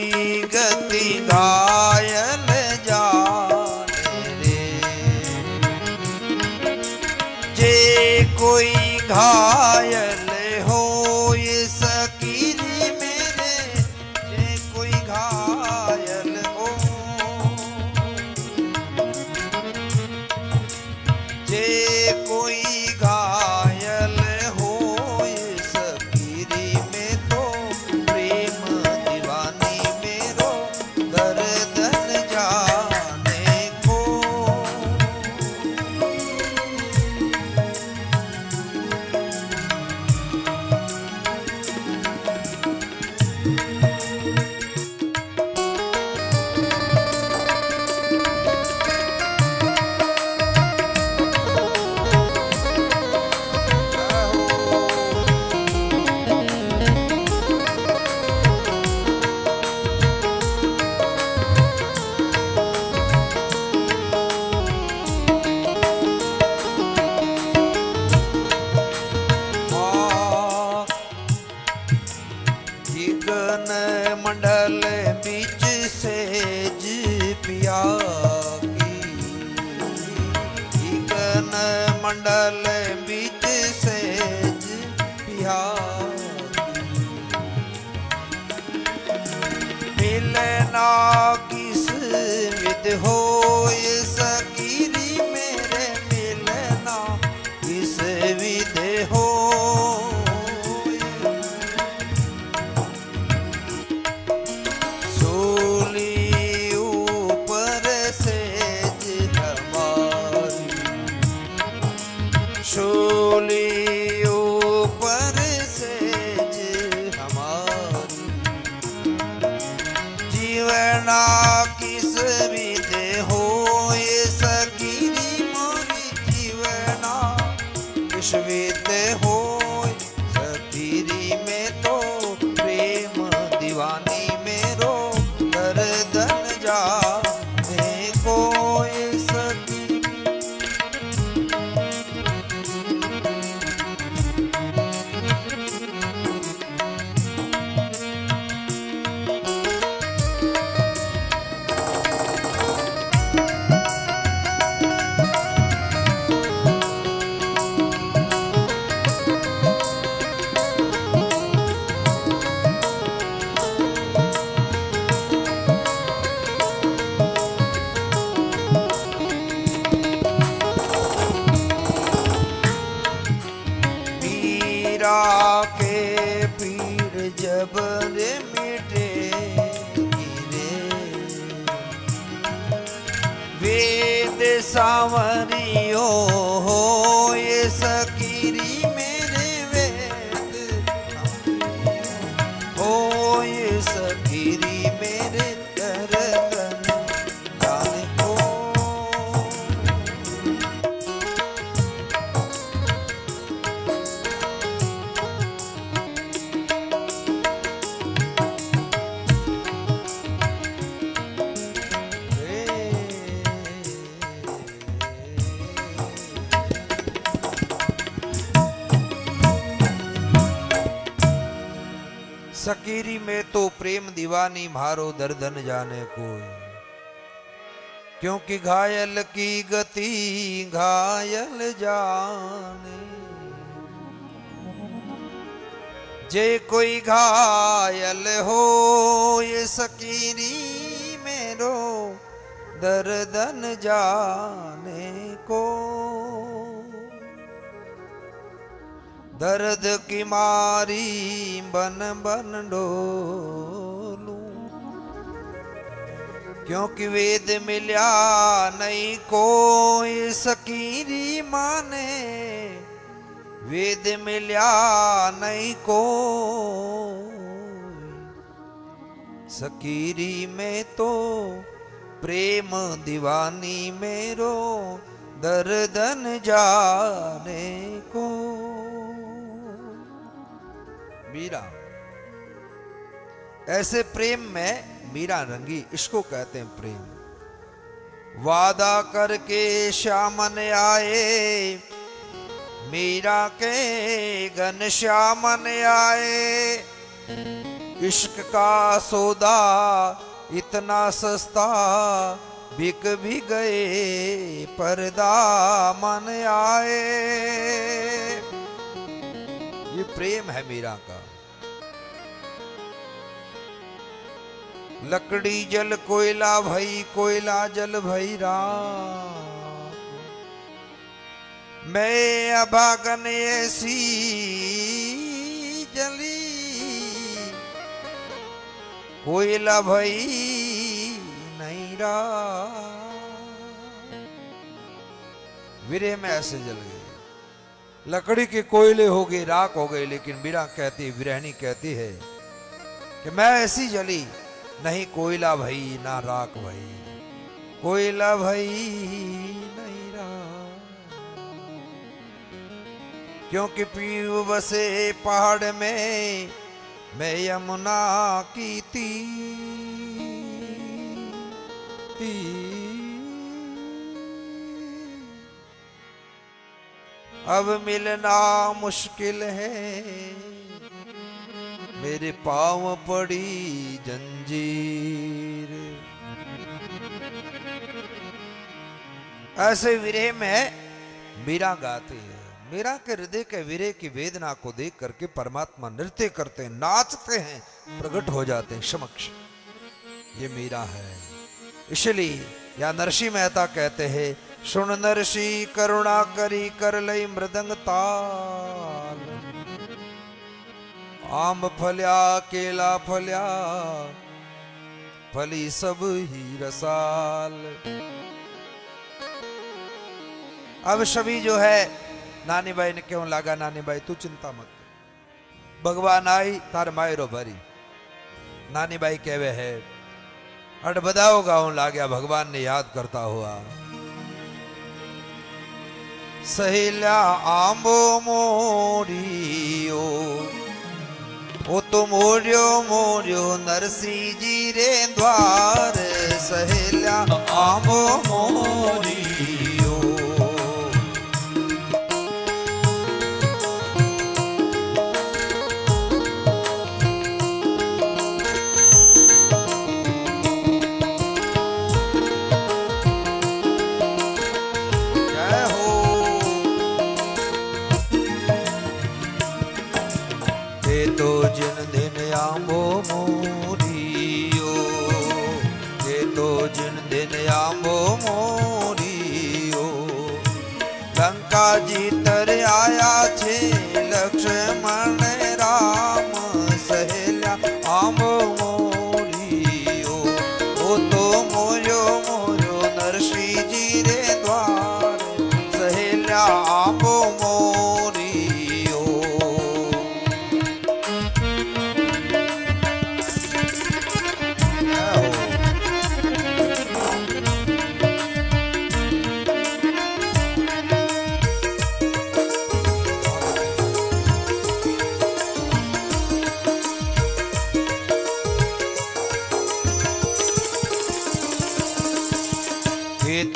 गति घायल जाने रे, जे कोई घायल हो ये सकीरी मेरे, जे कोई घायल हो, जे कोई घायल हो ये सकीरी में तो प्रेम दीवानी मेरो दर्दन जाने को। गगन मंडल बीच सेज पिया की, गगन मंडल बीच सेज पिया की, मिलना किस विद हो ये सकीरी मेरे, मिलना किस विद हो, शोली ऊपर सेज हमारी, जीवना किस विध हो ये सकीरी मोरी, जीवना किस विध हो सकीरी में तो प्रेम दीवानी मेरो दर्दन जाने को ये सकीरी। के पीर जब रे मिटे रे, वेद सांवरियो हो ये सकीरी मेरे, वेद हो ये सकीरी मेरे दर्दन जाने को। सकीरी में तो प्रेम दीवानी मारो दर्दन जाने कोई, क्योंकि घायल की गति घायल जाने, जे कोई घायल हो ये सकीरी मेरो दर्दन जाने को। दर्द की मारी बन बन डोलूं, क्योंकि वेद मिल्या नहीं कोई सकीरी माने, वेद मिल्या नहीं को सकीरी में तो प्रेम दीवानी मेरो दर्दन जाने को। मीरा ऐसे प्रेम में मीरा रंगी, इसको कहते हैं प्रेम। वादा करके श्याम ने आए, मीरा के घन श्याम ने आए, इश्क का सौदा इतना सस्ता, बिक भी गए पर्दा मन आए। ये प्रेम है मीरा का। लकड़ी जल कोयला भई, कोयला जल भई राख, मैं अभागन ऐसी जली, कोयला भई नहीं राख। विरह में ऐसे जल गए, लकड़ी के कोयले हो गए, राख हो गए, लेकिन मीरा कहती, विरहनी कहती है कि मैं ऐसी जली, नहीं कोयला भई ना राख भई, कोयला भई नहीं राख। क्योंकि पीऊ बसे पहाड़ में, मैं यमुना की अब मिलना मुश्किल है, मेरे पाँव पड़ी जंजीर। ऐसे विरह में मीरा गाती है। मीरा के हृदय के विरह की वेदना को देख करके परमात्मा नृत्य करते हैं, नाचते हैं, प्रकट हो जाते हैं समक्ष। ये मीरा है। इसलिए या नरसिंह मेहता कहते हैं, सुन नरसी करुणा करी कर लई मृदंग ताल, आम फल्या केला फल्या फली सब ही रसाल। अब सभी जो है नानी बाई ने क्यों लगा, नानी बाई तू चिंता मत, भगवान आई तार मायरो भरी। नानी बाई कहवे है अट बदाओ गाँव ला गया, भगवान ने याद करता हुआ। सहेला आंबो मोरियो, ओ तो मोरियो मोरियो नरसिंह जी रे द्वार, सहेला आंबो मोरियो। तो जिन दिन आंबो मोरियो, ये तो जिन दिन आंबो मोरियो, लंका जीतर आया छे लक्ष्मण राम, सहेला आंबो मोरियो, ओ तो मोरियो मोरियो नरसिंह जी रे द्वार, सहेला आंबो मोरियो।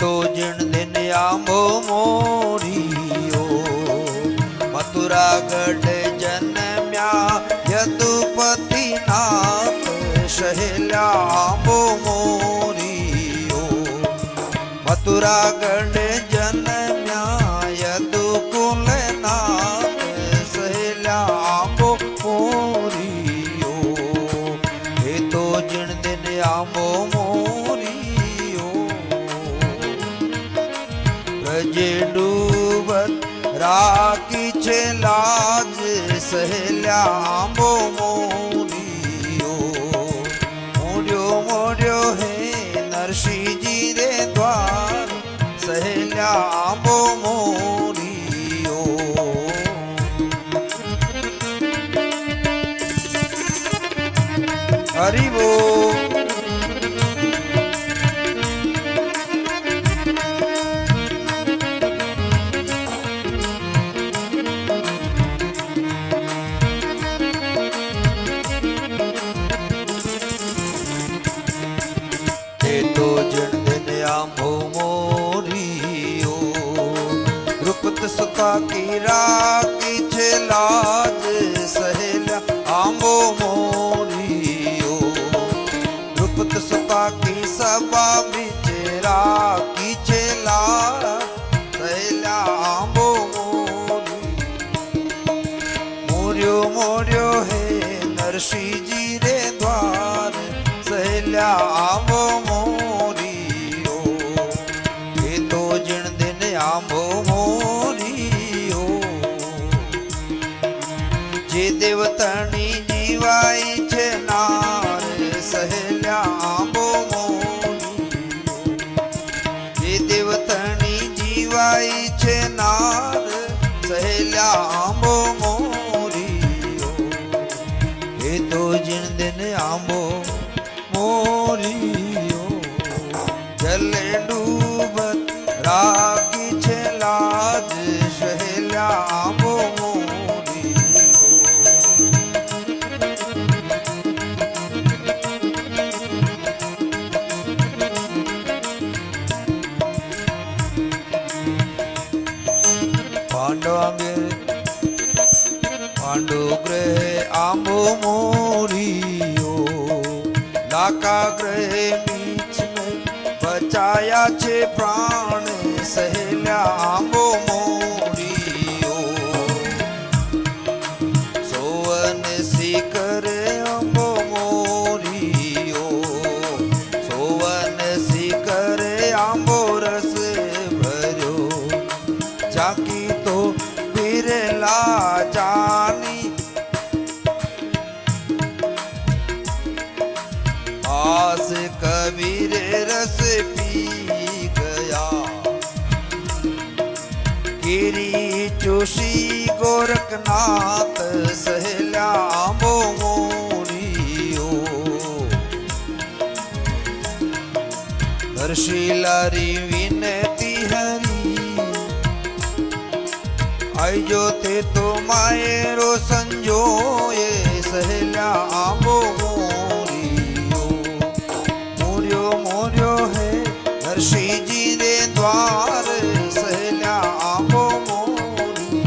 तो जिन दिन आंबो मोरियो, मथुरा गढ़ जन्म्या यदुपति नाथ, सहेला आंबो मोरियो, मथुरा गढ़ जन्म्या यदुकुल नाथ, सहेला आंबो मोरियो। ये तो जिन दिन आंबो जे डूबत राखी छे लाज, सहेला आंबो मोरियो, मोरियो मोरियो है नरसिंह जी रे द्वार, सहेला आंबो मोरियो। हरि बोल। तो जिन दिन आंबो मोरियो, रुपत सुता की राखी छे लाज, सहेला आंबो मोरियो। नरसी जी रे द्वार सहेल्या आंबो मोरियो ये तो जिन दिन आंबो मोरियो जे देवतनी जीवाई छे नार सहेल्या आंबो मोरियो जे देवतनी जीवाई छे नार सहेल्या आंबो मोरियो ये तो जिन दिन आंबो मोरियो जले डूबत राखी छे लाज सहेल्या आंबो मोरियो पांडु ग्रह आंबो मोरियो लाका ग्रह बीच में बचाया छे प्राण सहेल्या आंबो मोरियो सोवन सीकर आंबो मोरियो सोवन सीकर आंबो रस भर्यो जाकी तो बिरला जानी आस कबीर रस पी गया गिरी चोशी गोरखनाथ सहेल्या आंबो मोरियो हर्षिलारी विनती हरी आई जो ते तो मायरो संजो ये सहेल्या आंबो मोरियो मोरियो मोरियो है नरसी जी रे द्वार सहेल्या आंबो मोरियो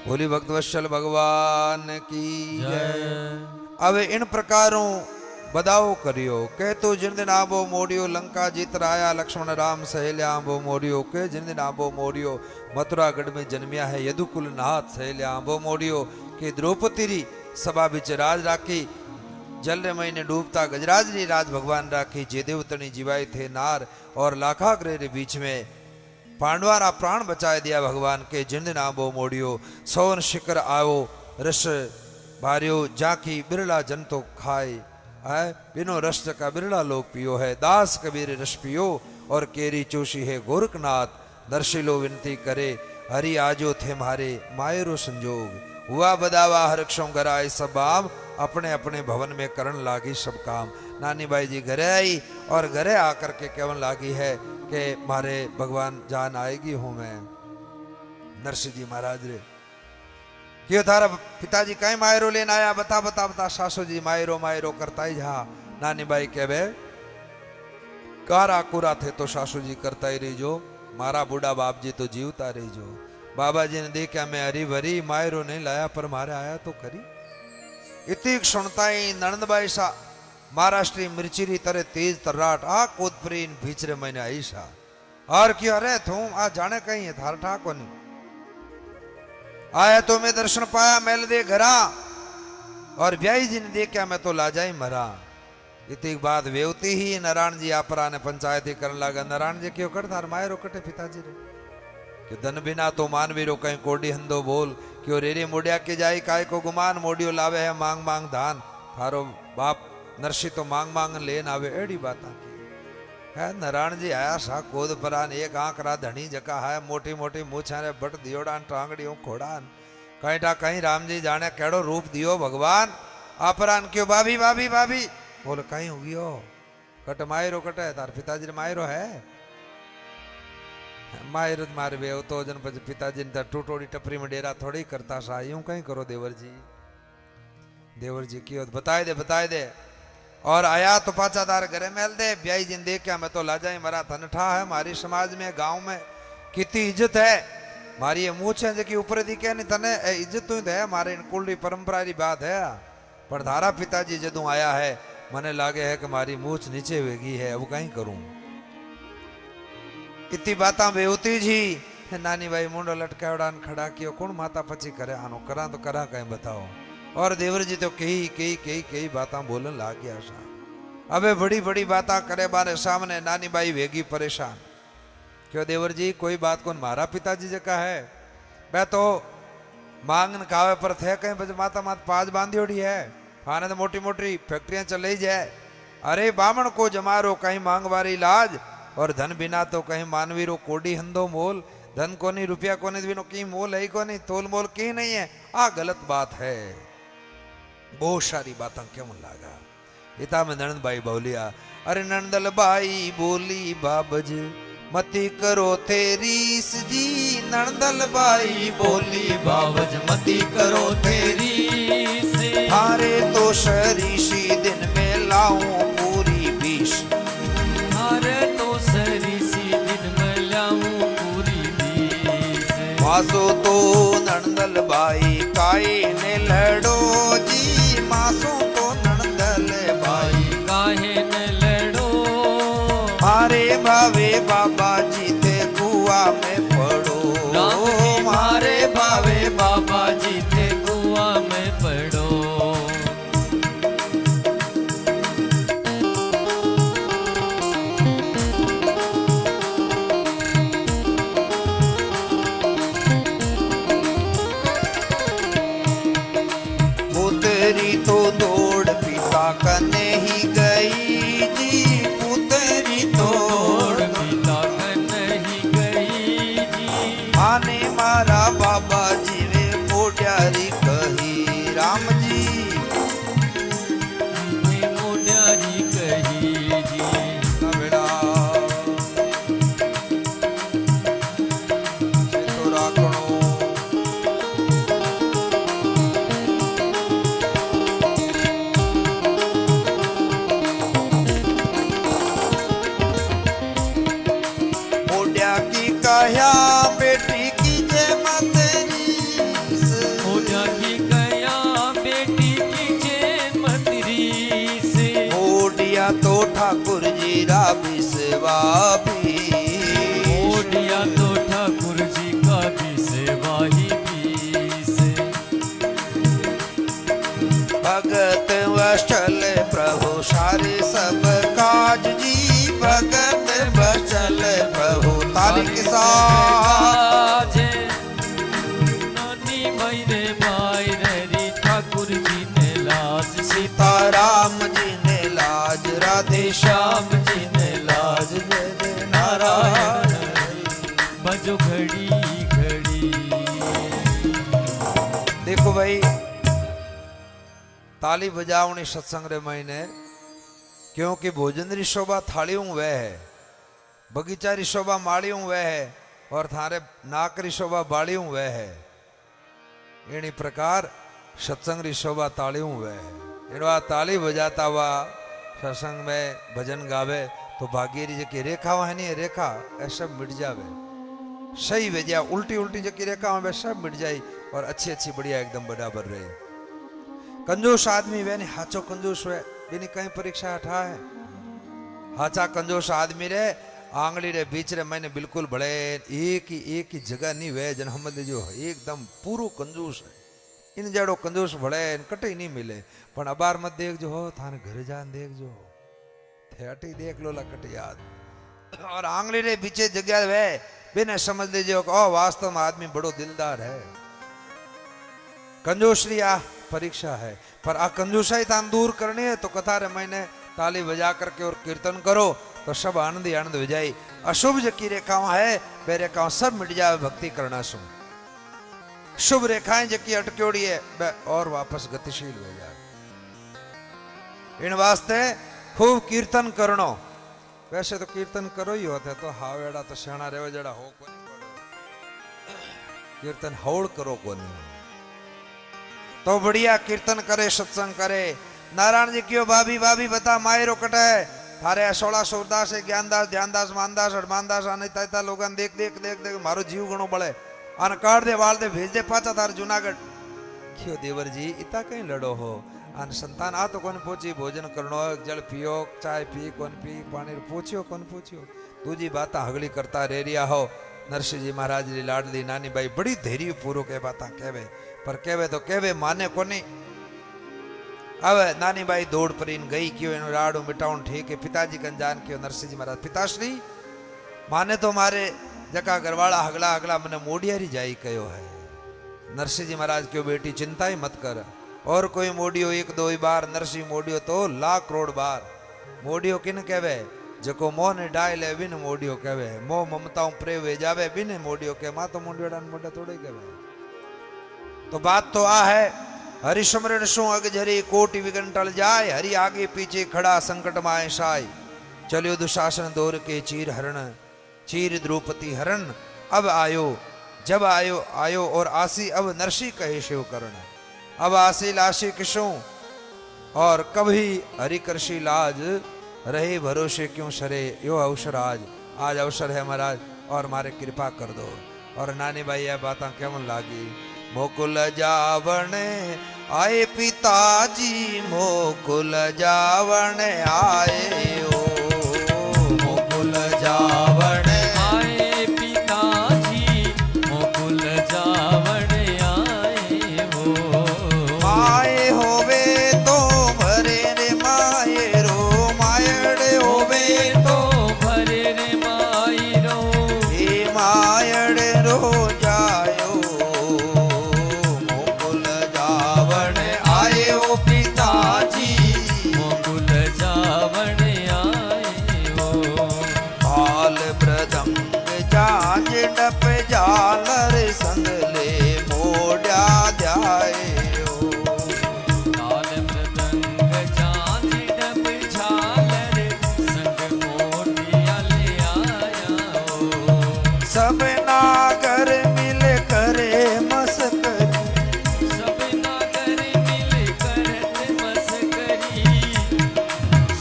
बोली भक्त वत्सल भगवान की जय। अब इन प्रकारों बदाओ करियो के तो जिन दिन आंबो मोड़ियो लंका जीत राया लक्ष्मण राम सहेल्या आंबो मोड़ियो के जिन दिन आंबो मोड़ियो मथुरागढ़ में जन्मिया है यदुकुल नाथ सहेल्या आंबो मोड़ियो के द्रौपदी री सभा बिच राज राखी जल रे महीने डूबता गजराज री राज भगवान राखी जे देवतनी जीवाई थे नार और लाखाग्रह रे बीच में पांडवारा प्राण बचाए दिया भगवान के जिन दिन आंबो मोड़ियो सौन शिखर आओ रस भारियो जाकी बिरला जन तो खाए है बिनो रस का बिरला लोग पियो है दास कबीर रस पियो और केरी चोशी है गोरखनाथ दर्शिलो विनती करे हरि आजो थे मारे मायरो संजोग हुआ बदावा हरक्षों गराए सब बाम अपने अपने भवन में करण लागी सब काम नानी बाई जी घरे आई और घरे आकर के कहने लागी है कि मारे भगवान जान आएगी हूं मैं नरसिंह जी महाराज रे क्यों थारा पिताजी कहीं मायरो लेने आया बता बता बता सासू जी मायरो मायरो करता ही जा नानी बाई कह बे कारा कुरा थे तो सासू जी करता ही रही जो मारा बूढ़ा बाप जी तो जीवता रही जो बाबा जी ने देखा मैं हरी भरी मायरो नहीं लाया पर मारे आया तो करी इतनी क्षणता ही नंदबाई सा महाराष्ट्री मिर्चीरी तरह तेज तर्राट आ कोदपुरी भीचरे मैंने आई सा और क्यों अरे तुम आ जाने कहीं है थार ठाको नहीं आया तो मैं दर्शन पाया मैल दे घरा और ब्याई जी ने देखा मैं तो लाजाई मरा इतनी बात वेवती ही नारायण जी आपरा ने पंचायत ही करने लगा नारायण जी क्यों कर थार मायरो कटे पिताजी रे कि धन बिना तो मानवी रो कहीं कोडी हंदो बोल क्यों रेरी मोडिया के जाई काय को गुमान मोडियो लावे है मांग मांग धान थारो बाप नरसी तो मांग मांग लेन आवे एड़ी बात है नारायण जी आया सा कोद परान एक आंकरा धनी जका है मोटी मोटी मूछा रे बट दियोड़ान टांगड़ियों खोड़ान कहीं टा कहीं राम जी जाने केड़ो रूप दियो भगवान आपरान क्यों भाभी भाभी भाभी बोल कहीं हुगियो कट मायरो कटे तार पिताजी ने मायरो है मायरो मारे बे तो जन पिताजी ने टूटोड़ी टपरी में डेरा थोड़ी करता सा यूं कहीं करो देवर जी क्यों बताए दे और आया तो पाचा तार घरे मेल दे ब्याई जिन देख क्या मैं तो लाजाई मरा धनठा है हमारी समाज में गांव में कितनी इज्जत है मारी ये मूछ है जो ऊपर दी क्या नहीं तने इज्जत तो है हमारे इन कुल परंपरा की बात है पर धारा पिताजी जदू आया है मने लागे है कि मारी मूछ नीचे वेगी है अब कहीं करूं इतनी बाता बेहोती जी नानी भाई मुंडो लटकावड़ा ने खड़ा कियो कौन माता पची करे आनो करा तो करा कहीं बताओ। और देवर जी तो कई बाता बोलन लाग गया सा। अबे बड़ी बड़ी बाता करे बारे सामने नानी बाई वेगी परेशान क्यों देवर जी कोई बात कौन मारा पिताजी जका है मैं तो मांगन खावे पर थे कहीं बज माता मात पाज बांधियोड़ी है खाने तो मोटी मोटी फैक्ट्रियां चल ही जाए। अरे बामण को जमारो कहीं मांगवारी लाज और धन बिना तो कहीं मानवी रो कोडी हंदो मोल धन कोनी रुपया कोनी बिनो की मोल है कोनी तोल मोल की नहीं है आ गलत बात है। बहुत सारी बातें क्यों लागा इता में नंद भाई बोलिया अरे नंदल भाई बोली बाबज मती करो तेरी जी नंदल भाई बोली बाबज मती करो तेरी से थारे तो शरीशी दिन में लाऊं पूरी बीस थारे तो सरीसी दिन में लाऊं पूरी बीस मासो तो नंदल भाई काई ने लड़ो जी मासो तो नंदल भाई काहे न लड़ो मारे भावे बाबा जी ते कुआ में पड़ो मारे भावे बाबा जी थे कुआ में पड़ो। पुतरी तो दौड़ पिता कने ही गई जी पुतरी तो तोड़ पिता कन ही गई जी आने मारा बाबा जी वे मोड्यारी कही राम जी ने मोड्यारी कही जी ना बेड़ा से तो राखणो मोड्या की कह्या बेटी की जय मतरीस मोड्या की कया बेटी की जय मतरी से मोडिया तो ठाकुर जी रा बिसवा भी मोडिया तो ठाकुर जी का भी सेवा ही भी से भगत वशल प्रभु सारे सब काज जी भगत वशल प्रभु ताली के साथ नानी भाई रे भाई रे ठाकुर जी ने लाज सीताराम जी ने लाज राधे श्याम श्याम जी ने लाज जय जय नारायण बजो घड़ी घड़ी। देखो भाई ताली बजावनी सत्संग रे महीने क्योंकि भोजन री शोभा थालियों वह है बगीचा री शोभा माड़ियों वह है और थारे नाक री शोभा बाड़ियों वह है इनी प्रकार सत्संग री शोभा तालियों वह है इनवा ताली बजाता हुआ सत्संग में भजन गावे तो भाग्य री जकी रेखा है नहीं रेखा ऐसा मिट जावे सही वजह उल्टी उल्टी जकी रेखा में सब मिट जाई और अच्छी अच्छी बढ़िया एकदम बराबर रहे। कंजूस आदमी वे नहीं हाचो कंजूस वे बिनी कहीं परीक्षा हटा है हाचा कंजूस आदमी रे आंगली रे बीच रे मैंने बिल्कुल बड़े एक ही जगह नहीं वे जन हम जो एकदम पूरो कंजूस है इन जड़ो कंजूस बड़े कटे नहीं मिले पण अबार मत देख जो हो थाने घर जान देख जो थे देख लो ला कट याद और आंगली रे बीचे जगह वे बिना समझ लीजिए ओ वास्तव में आदमी बड़ो दिलदार है। कंजूसरी आ परीक्षा है पर आ कंजूसाई तान दूर करनी है तो कथा रे मैंने ताली बजा करके और कीर्तन करो तो सब आनंद ही आनंद हो जाए। अशुभ जकी रेखाओं है वे रेखाओं सब मिट जाए भक्ति करना सुन शुभ रेखाएं जकी अटक्योड़ी है वे और वापस गतिशील हो जाए। इन वास्ते खूब कीर्तन करनो वैसे तो कीर्तन करो ही होते तो हावेड़ा तो सियाणा रेवा जड़ा हो को कीर्तन हौड़ करो को नहीं तो बढ़िया कीर्तन करे सत्संग करे। नारायण जी क्यों भाभी भाभी बता मायरो कटे थारे 16 सूरदास ज्ञानदास ध्यानदास मानदास हरमानदास आने ताता लोगन देख देख देख देख मारो जीव गणो बड़े आन काट दे वाल दे भेज दे पाचा थार जूनागढ़ क्यों देवर जी इता कहीं लड़ो हो आन संतान आ तो कोन पूछी भोजन करनो जल पियो चाय पी कोन पी पानी पूछ्यो कोन पूछ्यो तुझी बात हगली करता रे रिया हो। नरसिंह जी महाराज री लाडली नानी बाई बड़ी धैर्य पूर्वक ए बात कहवे पर कहवे तो कहवे माने कोनी। अब नानी बाई दौड़ परीन गई क्यों एनु राडू मिटाउन ठीक है पिताजी कन जान क्यों नरसिंह जी महाराज पिताश्री माने तो मारे जका घरवाला हगला हगला मने मोडियारी जाई कयो है। नरसिंह जी महाराज क्यों बेटी चिंता ही मत कर और कोई मोडियो एक दो ही बार नरसिंह मोडियो तो लाख करोड़ बार मोडियो किन कहवे जको मोह ने डाय ले बिन मोडियो कहवे मोह ममताओं प्रेम वे जावे बिन मोडियो के मां तो मोडियोड़ा मोटा थोड़े कहवे। तो बात तो आ है हरि सुमरन सु अगझरी कोटि विघ्न टल जाए हरि आगे पीछे खड़ा संकट माए साय चलियो दुशासन दौर के चीर हरण चीर द्रौपदी हरण अब आयो जब आयो आयो और आसी अब नरसी कहे शिव करण अब आसी लाशी किशों और कभी हरि करशी लाज रहे भरोसे क्यों सरे यो अवसर आज अवसर है महाराज और मारे कृपा कर दो। और नानी भाई यह बातें केमन लागी मोकुल जावण आए पिताजी मोकुल जावण आए ओ मोकुल जावण आए पिताजी मोकुल जावण आए हो। माए होवे तो भरे रे माए रो मायड़े होवे तो भरे रे मायरो हे मायड़े रो जायो मोकुल जावण आए ओ पिताजी मोकुल जावण आए हो। हाल मृदंग जांज डप झालर संग ले मोड्या ध्याए ताल मृदंग झांझ डब झालर संग मोटिया ले आया हो। सब नागर मिल करे मस्करी सब नागर मिल करत मस्करी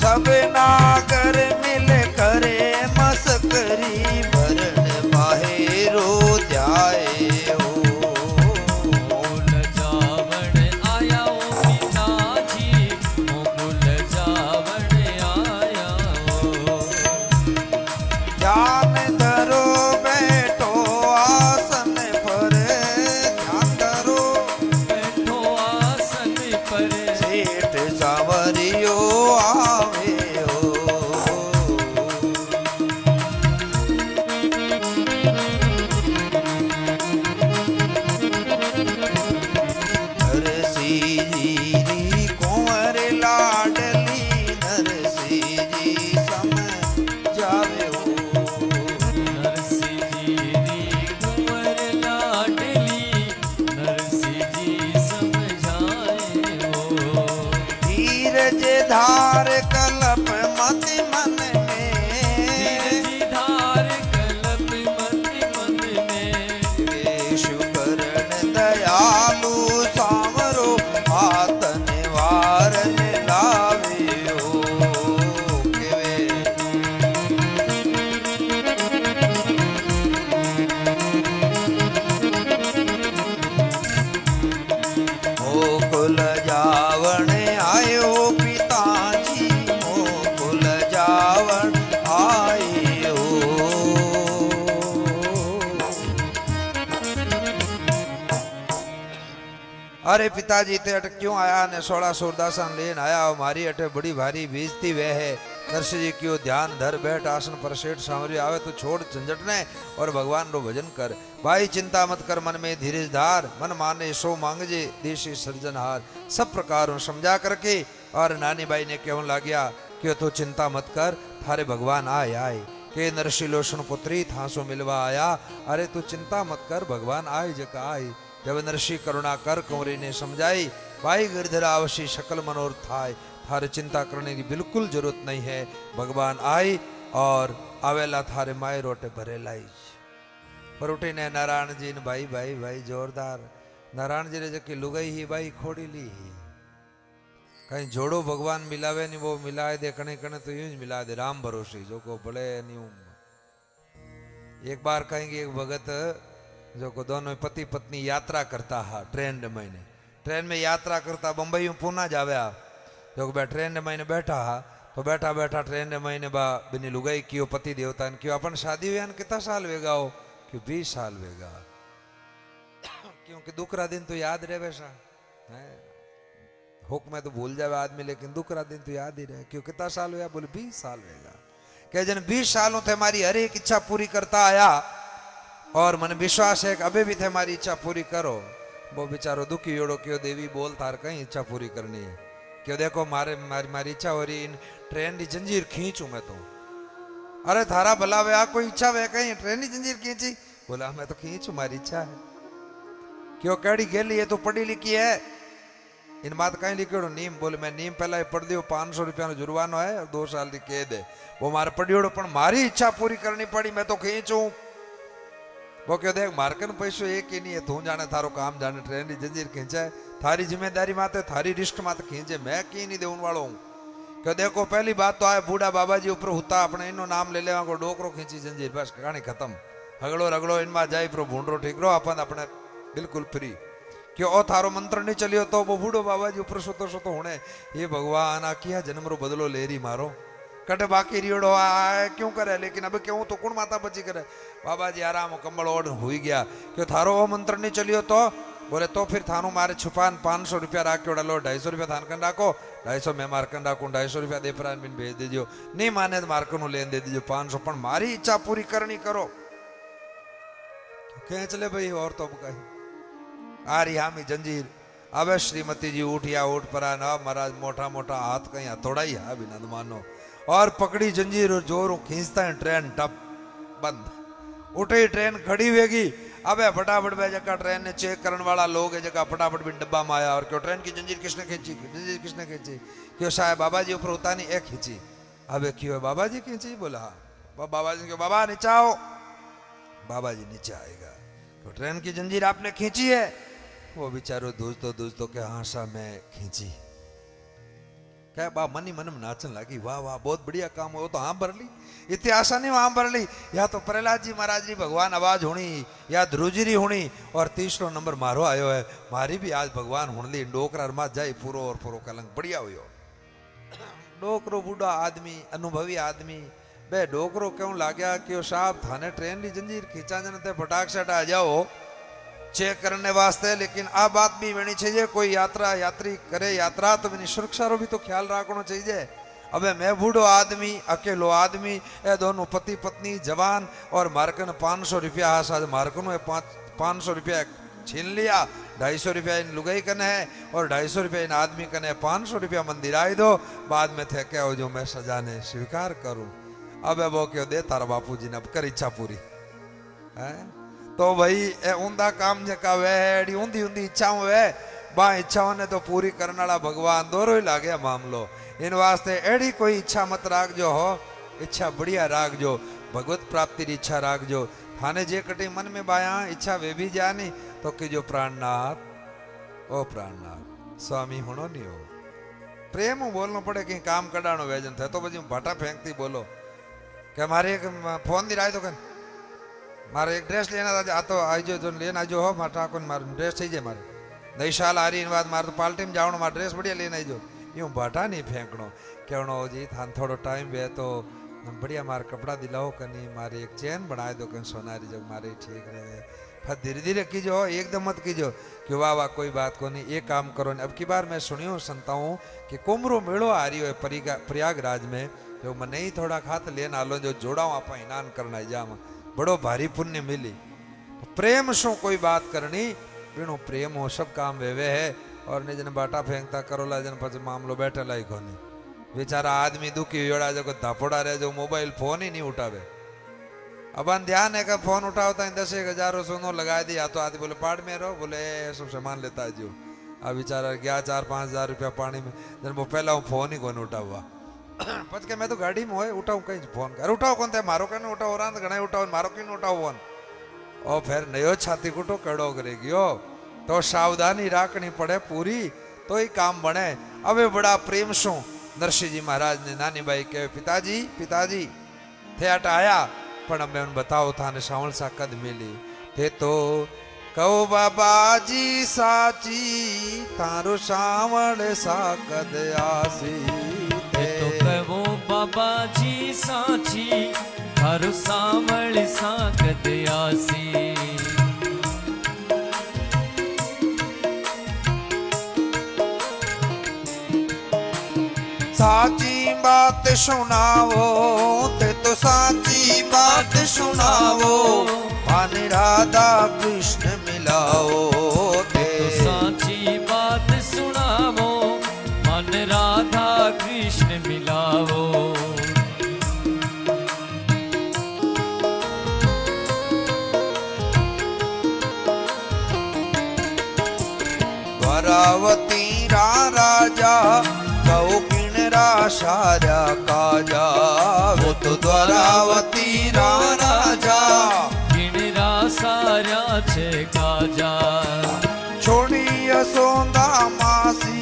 सब नागर मिल करे मस्करी भरण बाहेरो ध्याए हो मोकुल जावण आया ओ पिताजी मोकुल जावण आया हो। ध्यान धरो बैठो आसन पर ध्यान धरो बैठो आसन पर सेठ सांवरियो आवे हो नरसिंह जी कुंवर लाडली नरसिंह जी सम जावे हो नरसिंह जी री कुंवर लाडली नरसिंह जी समझाए हो। धीरज धार कलप मत मन धीरज में धार कलप मति मन में वेशु करण दयालु सांवरो हाथ निवारन लावे हो केवे मोकुल जावण आयो पिताजी मोकुल जावण आयो अरे पिताजी ते अट क्यों आया ने 16 सूरदासन लेन आया हमारी अटे बड़ी भारी बेइज्जती वह है। नरसिंह जी क्यों ध्यान धर बैठ आसन पर सेठ सांवरी आवे तो छोड़ झंझट ने और भगवान रो भजन कर भाई चिंता मत कर मन में धीरज धार मन माने सो मांगजे देशी सृजनहार सब प्रकारों समझा करके। और नानी बाई ने क्यों लाग्या क्यों तो चिंता मत कर थारे भगवान आए आए के नरसिलोषण पुत्री थासो मिलवा आया अरे तू चिंता मत कर भगवान आए जका आए। जब नरसी करुणा कर कंवरी ने समझाई भाई गिरधर अवश्य सकल मनोरथ थाय थारे चिंता करने की बिल्कुल जरूरत नहीं है भगवान आई और आवेला थारे माए रोटे भरे लाई। पर उठी ने नारायण जी ने भाई भाई भाई जोरदार नारायण जी ने जबकि लुगाई ही भाई खोड़ी ली ही कहीं जोड़ो भगवान मिलावे नहीं वो मिलाए दे कने कने तो यूं ही मिला दे राम भरोसे जो को बड़े नहीं। एक बार कहेंगे एक भगत जो को दोनों पति पत्नी यात्रा करता है ट्रेन में ट्रेन में यात्रा करता बंबई में पूना जाव्या जो बे ट्रेन ने महीने बैठा तो बैठा बैठा ट्रेन ने महीने बा बिनी लुगाई कियो पति देवता ने क्यों अपन शादी हुआ कितना साल वेगा हो क्यों 20 साल वेगा क्योंकि दुखरा दिन तो याद रहे वैसा है हुक में तो भूल जावे आदमी लेकिन दुखरा दिन तो याद ही रहे क्यों कितना साल हुआ बोले 20 साल वेगा कह जन 20 सालों थे हमारी हर एक इच्छा पूरी करता आया और मन विश्वास है कि अबे भी थे हमारी इच्छा पूरी करो वो बेचारो दुखी योड़ो क्यों देवी बोल थार कहीं इच्छा पूरी करनी है क्यों देखो मारे मारी इच्छा हो रही इन ट्रेन की जंजीर खींचू मैं तो अरे थारा भला वे आ कोई इच्छा वे कहीं ट्रेन की जंजीर खींची बोला मैं तो खींचू मारी इच्छा है क्यों कड़ी गेली है तो पढ़ी लिखी है इन बात कहीं लिखो नीम बोले मैं नीम पहला ही पढ़ दियो 500 रुपया नो जुर्मानो है और 2 साल की कैद है वो मारे पढ़ियोड़ो पण मारी इच्छा पूरी करनी पड़ी मैं तो खींचू वो क्यों देख मार्कन पैसो एक ही नहीं है तू जाने थारो काम जाने ट्रेन की जंजीर खींचे थारी जिम्मेदारी माते थारी रिस्क माते खींचे मैं की नहीं देने वालों हूँ क्यों देखो पहली बात तो आए बूढ़ा बाबा जी ऊपर होता अपने इनो नाम ले लेवा को डोकरो खींची जंजीर बस कहानी खत्म हगड़ो रगड़ो इनमें जाई प्रो भूंडरो ठीक रो अपन अपने बिल्कुल फ्री क्यों ओ थारो मंत्र नहीं चलियो तो वो बूढ़ो बाबा जी ऊपर सोतो सोतो होने ये भगवान आ किया जन्म रो बदलो ले रही मारो कटे बाकी रियोड़ो आए क्यों करे लेकिन अब क्यों तो कुण माता बची करे बाबा जी आराम कंबल ओढ़ हुई गया क्यों थारो वो मंत्र नहीं चलियो तो बोले तो फिर थानू मारे छुपान 500 रुपया राख के लो 250 रुपया थान कन राखो 250 मैं मारकन राखू 250 रुपया देपरान बिन भेज दीजियो नहीं माने तो मारकन लेन दे दीजियो 500 पण मारी इच्छा पूरी करनी करो खेच ले भाई और तो कही आ रही हामी जंजीर अबे श्रीमती जी उठिया उठ परा ना महाराज मोटा मोटा हाथ कहीं हथौड़ा ही है बिना मानो और पकड़ी जंजीर और जोरों खींचता है ट्रेन टप बंद उठे ट्रेन खड़ी हुएगी अबे फटाफट बे जगह ट्रेन ने चेक करने वाला लोग है जगह फटाफट भी डब्बा में आया और क्यों ट्रेन की जंजीर किसने खींची जंजीर किसने खींची क्यों शायद बाबा जी ऊपर होता नहीं एक खींची अबे क्यों बाबा जी खींची बोला हाँ बाबा जी क्यों बाबा नीचे आओ बाबा जी नीचे आएगा तो ट्रेन की जंजीर आपने खींची है वो बेचारो दोस्तों के हाँ सा मैं खींची क्या बा मनी मन में नाचन लगी वाह वाह बहुत बढ़िया काम हो तो हाँ भर ली इतनी आशा नहीं वहां भर ली या तो प्रहलाद जी महाराज जी भगवान आवाज होनी या ध्रुवजी होनी और 3रो नंबर मारो आयो है मारी भी आज भगवान हुण ली डोकरा रमा जाए पूरो और पूरो कलंक बढ़िया हुयो डोकरो बूढ़ा आदमी अनुभवी आदमी बे डोकरो क्यों लाग्या कि साहब थाने ट्रेन की जंजीर खींचा जन ते फटाक से आ जाओ चेक करने वास्ते लेकिन आ बात भी होनी चाहिए कोई यात्री करे यात्रा तो मेरी सुरक्षा रो भी तो ख्याल रखना चाहिए अबे मैं बूढ़ो आदमी अकेलो आदमी ए दोनों पति पत्नी जवान और मार्कन 500 रुपया आज मार्कन 500 रुपया छीन लिया 250 रुपया इन लुगाई कने है और 250 रुपया इन आदमी कने 500 रुपया मंदिर आई दो बाद में थे क्या हो जो मैं सजाने स्वीकार करूं अबे वो क्यों दे तारा बापू जी ने अब कर इच्छा पूरी है तो भाई ए ऊंधा काम जका वे एडी ऊंधी ऊंधी इच्छाओं वे बा इच्छाओं ने तो पूरी करने वाला भगवान दोरो ही लागे मामलो इन वास्ते एडी कोई इच्छा मत राख जो हो इच्छा बढ़िया राख जो भगवत प्राप्ति की इच्छा राख जो थाने जे कटी मन में बाया इच्छा वे भी जानी तो कि जो प्राणनाथ ओ प्राणनाथ स्वामी होनो नहीं हो प्रेम बोलना पड़े कि काम कडाणो वेजन थे तो बजी भाटा फेंकती बोलो कि हमारे एक फोन दी राय तो कन मारे एक ड्रेस लेना था तो आजो जो लेना जो हो मारे ठाकुर मारे ड्रेस थी जाए मारे नई साल आ रही बाद मारे तो पार्टी में जाओ मारे ड्रेस बढ़िया लेना जो यूं भाटा नहीं फेंकनो कहनो जी थान थोड़ो टाइम वे तो बढ़िया मारे कपड़ा दिलाओ कनी मारे एक चैन बनाए दो कहीं सोनारी जब मारे ठीक रहे फिर धीरे धीरे कीजो एकदम मत कीजो कि वाह वाह कोई बात को नहीं ये काम करो नहीं अब की बार मैं सुनियो संताऊँ कि कुंभरो मेड़ो आ रही है प्रयागराज में जो मैं नहीं थोड़ा खात लेना लो जो जोड़ाओ आप इनान करना जाम बड़ो भारी पुण्य मिली तो प्रेम शो कोई बात करनी बिनो प्रेम हो सब काम वेवे है और निजन बाटा फेंकता करोला जन पछ मामलो बैठेला ही कोनी बेचारा आदमी दुखी होड़ा जो धापोड़ा रहे जो मोबाइल फोन ही नहीं उठावे अपन ध्यान है का फोन उठावता 10,000 सोनो लगा दिया तो आदमी बोले पाड़ में रहो बोले सब सामान लेता है जो अब बेचारा गया 4-5 हजार रुपया पानी में जन वो पहला फोन ही कौन उठावा पच के मैं तो गाड़ी में हो उठाऊ कहीं फोन कर उठाओ कौन थे मारो कहीं उठाओ रात घना उठाओ मारो कहीं उठाओ फोन और फिर नयो छाती कुटो कड़ो करेगी तो सावधानी राखनी पड़े पूरी तो ही काम बने अबे बड़ा प्रेम सो नरसिंह जी महाराज ने नानी बाई कहे पिताजी थे अट आया पण मैं बताओ थाने सावल सा कद मिली थे तो કહો બાબાજી સાચી તારો સાવળ સાકદ આસી એ તો કહો બાબાજી સાચી તારો સાવળ સાકદ આસી साची बात सुनावो ते तो साची बात सुनावो मन राधा कृष्ण मिलाओ ते तो साची बात सुनावो मन राधा कृष्ण मिलावो द्वारावती राजा कहो किणरा सारा काजा वो तो द्वारावती राजा किणरा सारा छे काजा छोड़ी यशोदा मासी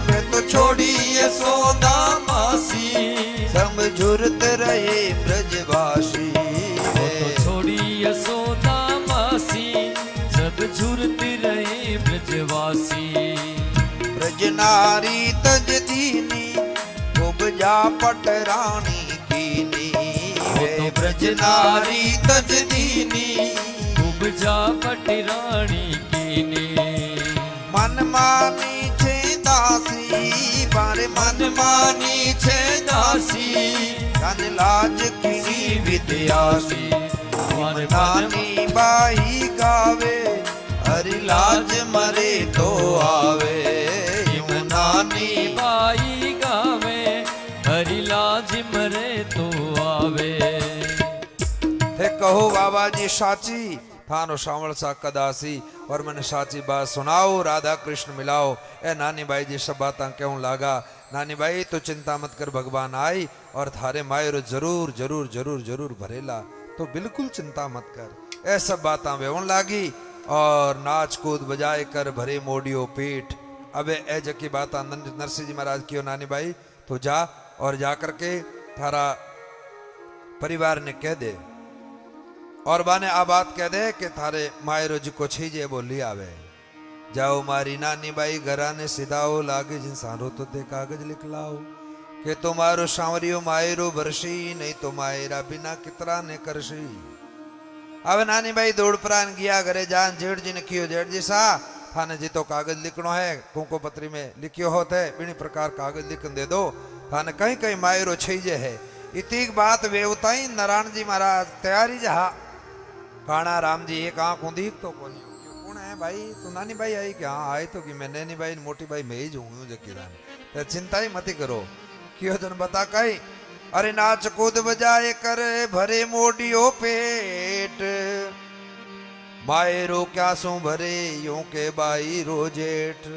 मैं तो छोड़ी यशोदा मासी सब झुरत रहे ब्रजवासी वो तो छोड़ी यशोदा मासी सब झुरत रहे ब्रजवासी ब्रजनारी तज दीनी उपजा पटरानी कीनी वो तो ब्रजनारी तज दीनी उपजा पटरानी कीनी मन मानी छे दासी बारे मन मानी छे दासी कन लाज की विद्यासी नानी बाई गावे हरि लाज मरे तो आवे नानी बाई गावे हरि लाज मरे तो आवे हे कहो बाबा जी साची थानो सावल सा कदासी और मैंने साची बात सुनाओ राधा कृष्ण मिलाओ ए नानी बाई जी सब बात क्यों लागा नानी बाई तो चिंता मत कर भगवान आई और थारे मायरो जरूर जरूर जरूर जरूर भरेला तो बिल्कुल चिंता मत कर ए सब बात वेवन लागी और नाच कूद बजाए कर भरे मोडियो पीठ अबे ए जकी बात नरसिंह जी महाराज की नानी बाई तो जा और जा करके थारा परिवार ने कह दे और बाने आ बात कह दे कि थारे मायरो जी को छीजे बोली आवे जाओ मारी नानी बाई घरा ने सिधाओ लागे जिन सारो तो ते कागज लिख लाओ कि तुम्हारो सांवरियो मायरो भरसी नहीं तो मायरा बिना कितरा ने करसी अब नानी बाई दौड़ प्राण गया घरे जान जेठ जी ने कियो जेठ जी सा थाने जी तो कागज लिखनो है कुंको पत्री में लिखियो होते बिनी प्रकार कागज लिखन दे दो थाने कहीं कहीं मायरो छीजे है इतिक बात वेवताई नारायण जी महाराज तैयारी जहा काना राम जी एक आंख ऊंधी तो कौन है भाई तू नानी बाई आई क्या हाँ आई तो कि मैं नैनी बाई मोटी बाई मैं ही जो हूँ जकीरान चिंता ही मत करो क्यों जन बता कहीं अरे नाच कूद बजाए करे भरे मोडियो पेट मायरो क्या सो भरे यूं के बाई रोजेठ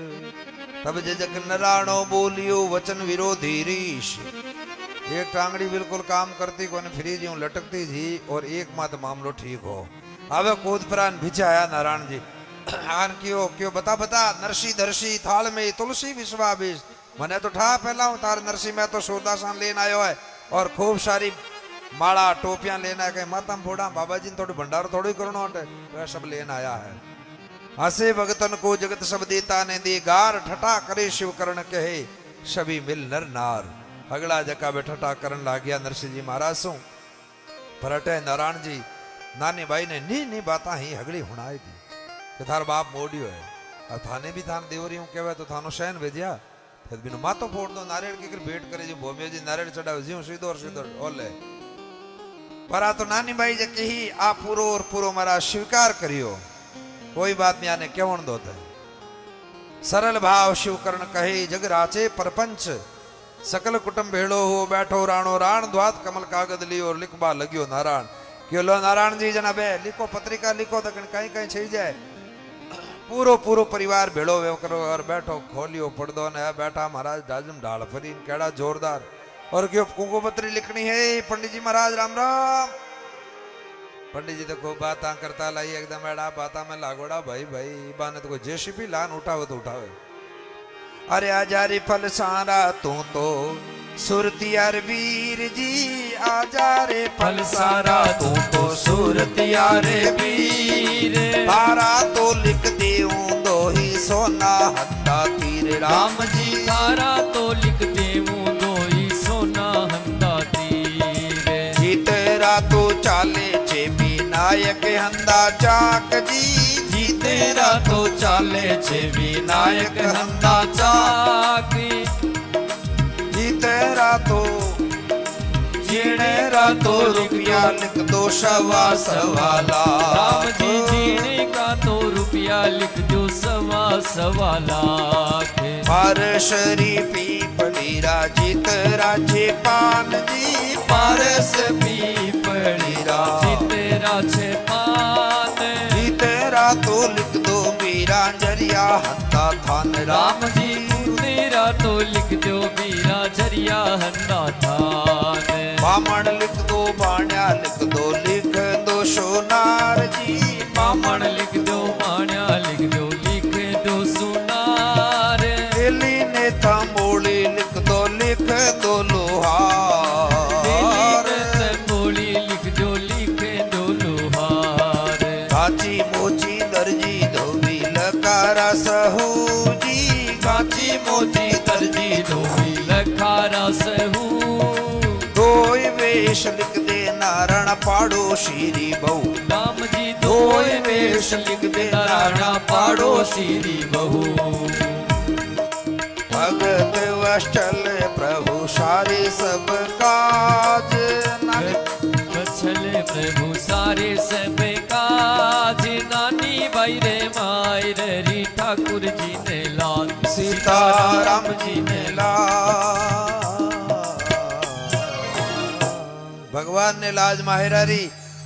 तब जक नराणो बोलियो वचन विरोधी रीश एक टांगड़ी बिल्कुल काम करती कोने फ्री जी लटकती जी और एक मात्र मामलो ठीक हो अब कूद प्राण भिचाया नारायण जी आन क्यों बता बता नरसी दर्शी थाल में तुलसी विश्वाबिश मने तो ठा पहला हूं तार नरसी में तो सूरदासान लेन आयो है और खूब सारी माला टोपियां लेना है कहीं माता फोड़ा बाबा जी ने थोड़ी भंडार थोड़ी करना होता है सब लेन आया है हसे भगतन को जगत सब देता ने दी गार ठटा करे शिव करण कहे सभी मिल नर नार अगला जका बे ठटा करण ला गया नरसिंह जी महाराज सु परटे नारायण जी नानी बाई ने नी बात ही हगड़ी हुनाई दी कि थार बाप मोडियो है और थाने भी थान देवरी हूं कहवे तो थानो शयन भेजिया फिर बिनु मातो फोड़ दो नारियल की भेंट करे जो भूमिया जी नारियल चढ़ावे जीव सीधो और सीधो ओले पर आ तो नानी बाई जे कही आ पूरो और पूरो मारा स्वीकार करियो कोई बात नहीं आने क्यों दो थे सरल भाव शिव करण कहे जग राचे परपंच सकल कुटुंब भेड़ो हो बैठो राणो राण द्वात कमल कागज लियो और लिखबा लगियो नारायण क्यों लो नारायण जी जना बे लिखो पत्रिका लिखो तो कहीं कहीं छई जाए पूरो पूरो परिवार भेड़ो वे करो और बैठो खोलियो पड़दो ने बैठा महाराज डाजम ढाल फरी केड़ा जोरदार और क्यों कुंको पत्री लिखनी है पंडित जी महाराज राम राम पंडित जी तो खूब बात करता लाई एकदम एड़ा बाता में लागोड़ा भाई भाई बाने तो कोई जेसीबी लान उठावे तो उठावे अरे आजारी फल सारा तू तो सुरतियार वीर जी आजा रे फल सारा तू तो सुरतियार वीर तारा तो राम जी थारा तो लिख देवूं दोई सोना हंदा तीरे जी तेरा तो चाले छे विनायक हंदा चाक जी जी तेरा तो चाले छे विनायक हंदा चाकी जी तेरा तो जीने रा तो रुपया लिख दो सवा सवा राम लाख जी जीने का तो रुपया लिख दो सवा सवा लाख पर शरीफी पड़ीरा जीत राजे पान जी पारस पीपड़ीरा तेरा छे पान जी तेरा तो लिख दो मीरा जरिया हंदा थान राम जी तेरा तो लिख दो बीरा झरिया हंदा थान बामण लिख दो बाण्या लिख दो सोनार जी बामण लिख दो माण्या लिख दो सुनार दिल्ली ने थामोली लिख दो लोहार बोली लिख दो लोहार काची मोची दर्जी धोबी लकारा सहू जी काची मोची दर्जी धोबी लखारा सहू दोय वेश लिख दे नारायण पाड़ो श्री बहु राम जी दोय वेश लिख दे नारायण पाड़ो श्री बहू भगत वत्सल प्रभु सारे सब काज बछले प्रभु सारे सब काज नानी बाई रे माय रे ठाकुर जी ने लाल सीताराम जी ने ला भगवान ने लाज माहिरारी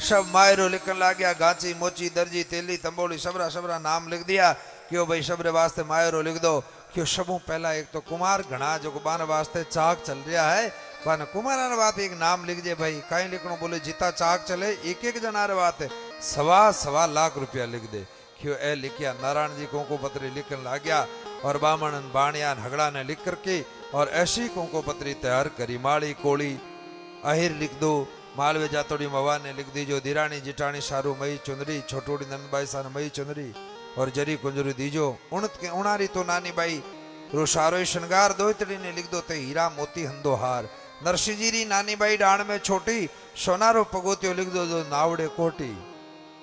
सब मायरो लिखन ला गया गांची मोची दर्जी तेली तंबोली सबरा सबरा नाम लिख दिया क्यों भाई सबरे वास्ते मायरो लिख दो क्यों सबों पहला एक तो कुमार घना जो बान वास्ते चाक चल रहा है बान कुमार बात एक नाम लिख दे भाई कहीं लिखनो बोले जीता चाक चले एक जनार बात है सवा लाख रुपया लिख दे क्यों ए लिखिया नारायण जी को पत्री लिखन ला गया और बामण बाणिया हगड़ा ने लिख करके और ऐसी को पत्री तैयार करी माड़ी कोड़ी अहिर लिख दो मालवे जातोड़ी मवा ने लिख दीजो दिरानी जिटानी सारू मई चुंदरी छोटोड़ी नंदबाई सान मई चुंदरी और जरी कुंजरी दीजो उणत के उणारी तो नानी बाई रो सारो श्रृंगार दोतड़ी ने लिख दो ते हीरा मोती हंदो हार नरसिंहजी नानी बाई डाण में छोटी सोनारो पगोतियो लिख दो जो नावड़े कोटी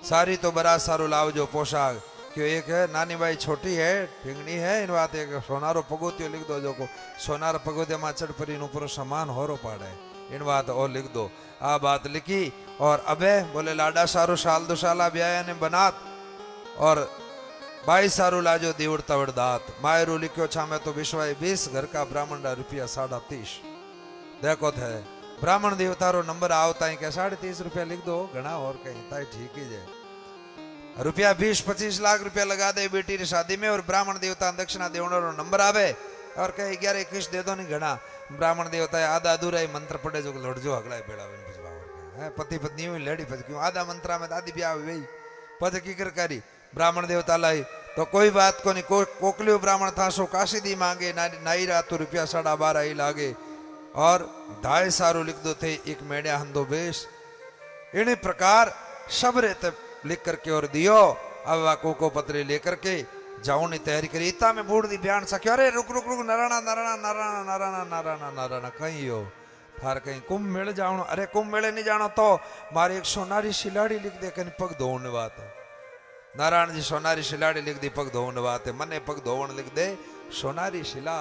सारी तो बरा सारो लावजो पोशाक क्यों एक है नानी बाई छोटी है ठिंगनी है इन बात एक सोनारो पगोतियो लिख दो जो को सोनार पगोतिया मा चढ़परी ऊपर समान होरो पाड़े इन बात और लिख दो आ बात लिखी और अबे बोले लाडा सारो साल दो साला ब्याया ने बनात और बाई सारू लाजो देवड़ तवड़ दात मायरू लिखो छामे तो विश्वाय 20 घर का ब्राह्मण रा रुपया 30.5 देखो थे ब्राह्मण देवता रो नंबर आवता है क्या 30.5 रुपया लिख दो घना और कहीं ताई ठीक ही जाए रुपया 20-25 लाख रुपया लगा दे बेटी री शादी में और ब्राह्मण देवता दक्षिणा देवना रो नंबर आवे और कहे 11-21 दे दो नहीं घना ब्राह्मण देवता आधा अधूरा ही मंत्र पड़े जो लड़जो हगड़ा बेड़ा है पति पत्नी हुई लड़ी पति क्यों आधा मंत्रा में दादी ब्याह हुई पद की कर करी ब्राह्मण देवता लाई तो कोई बात को नहीं कोकलियो ब्राह्मण था सो काशी दी मांगे नाई रात तो रुपया 12.5 ही लागे और ढाई सारू लिख दो थे एक मेड़िया हंदो बेश इन प्रकार सब रेत लिख करके और दियो अब वाको को पत्री लेकर के जाऊं ने तैयारी करी इतना में बूढ़ दी बयान सके अरे रुक रुक रुक नारायणा नारायणा नारायणा नारायणा नारायणा नारायणा कहीं हो थार कहीं कुंभ मेले जाओ अरे कुंभ मेले नहीं जानो तो मारे एक सोनारी शिलाड़ी लिख दे कहीं पग धोने बात है नारायण जी सोनारी शिलाड़ी लिख दी पग धोने बात है मने पग धोवन लिख दे सोनारी शिला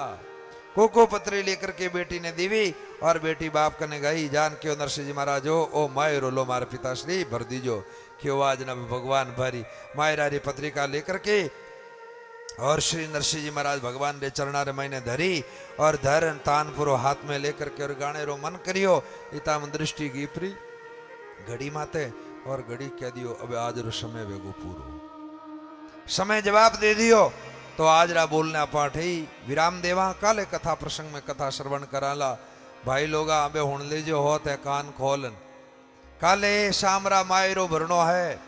को पत्री लेकर के बेटी ने दीवी और बेटी बाप कने गई जान क्यों नरसिंह जी महाराज हो ओ माय रोलो मारे पिताश्री भर दीजो क्यों आज न भगवान भरी मायरारी पत्रिका लेकर के और श्री नरसिंह जी महाराज भगवान रे चरणारे महीने धरी और धरन तान पुरो हाथ में लेकर के और गाने रो मन करियो इताम दृष्टि की प्री घड़ी माते और घड़ी कह दियो अब आज रो समय वेगो पूरो समय जवाब दे दियो तो आज रा बोलने पाठ ही विराम देवा काले कथा प्रसंग में कथा श्रवण कराला भाई लोगा अबे हुण लीजो होत है कान खोलन काले शामरा मायरो भरनो है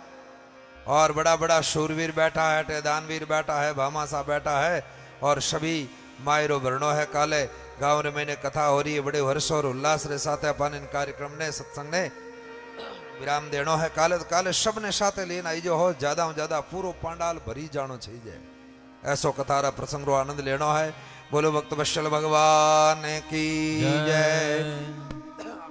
और बड़ा बड़ा शूरवीर बैठा है दानवीर बैठा है भामासा बैठा है और सभी मायरो भरनो है काले गांव रे मैंने कथा हो रही है बड़े हर्ष और उल्लास रे साथ अपन इन कार्यक्रम ने सत्संग ने विराम देनो है काले तो काले सब ने साथ लेना आई जो हो ज्यादा पूरो पांडाल भरी जानो चाहिए ऐसो कथारा प्रसंग रो आनंद लेनो है बोलो भक्त वत्सल भगवान की जय।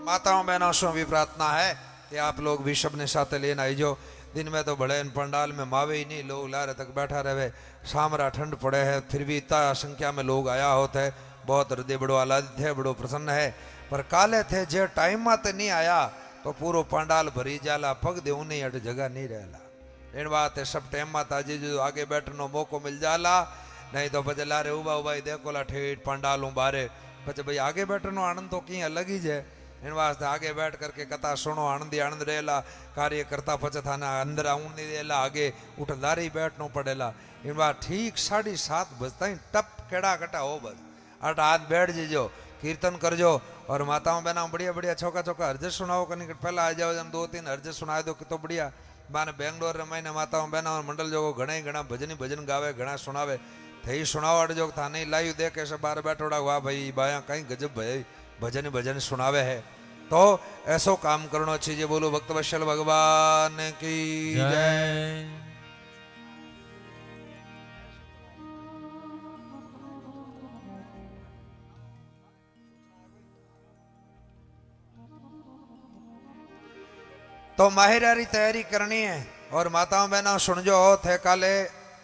माताओं बहनों से भी प्रार्थना है कि आप लोग भी सबने साथ लेना आई जो। दिन में तो बड़े पंडाल में मावे ही नहीं, लोग लारे तक बैठा रहे, सामरा ठंड पड़े है, फिर भी इतना संख्या में लोग आया होते है, बहुत हृदय बड़ो आह्लादित है, बड़ो प्रसन्न है। पर काले थे जे टाइम में नहीं आया तो पूरो पंडाल भरी जाला, पग दे नहीं अट जगह नहीं रहला। इन बात है सब टाइम में ताजे जो आगे बैठने मौको मिल जाला, नहीं तो पचे लारे उबा उबा ही देखो ला ठेठ पंडालों बारे पचे भाई आगे बैठने आनंद तो कहीं अलग ही है। इन वास्ते आगे बैठ करके कथा सुनो, आनंदी आनंद रहेला, कार्य करता पचे थाना अंदर आऊं नहीं रहेला, आगे उठ लारे ही बैठना पड़ेला। इन बात ठीक 7:30 बजता ही टप केड़ा कटा हो बस अट हाथ बैठ जीजो, कीर्तन करजो। और माताओं बहनों बढ़िया बढ़िया चौका चौका हरजत सुनाओ, कहीं पहला आ जाओ, जब 2-3 हरजत सुना दो कितो बढ़िया। माने बेंगलोर रे महीने माताओं बहनों मंडल जो घणे घना भजन भजन गावे, घना सुनावे, थई सुनावट जो था नहीं लाइव देखे सब बार बैठोड़ा हुआ भाई बाया कहीं गजब भाई भजन भजन सुनावे है, तो ऐसो काम करना चाहिए। बोलो भक्त वत्सल भगवान की जय। तो माहिरारी तैयारी करनी है। और माताओं बहनों सुन जो थे काले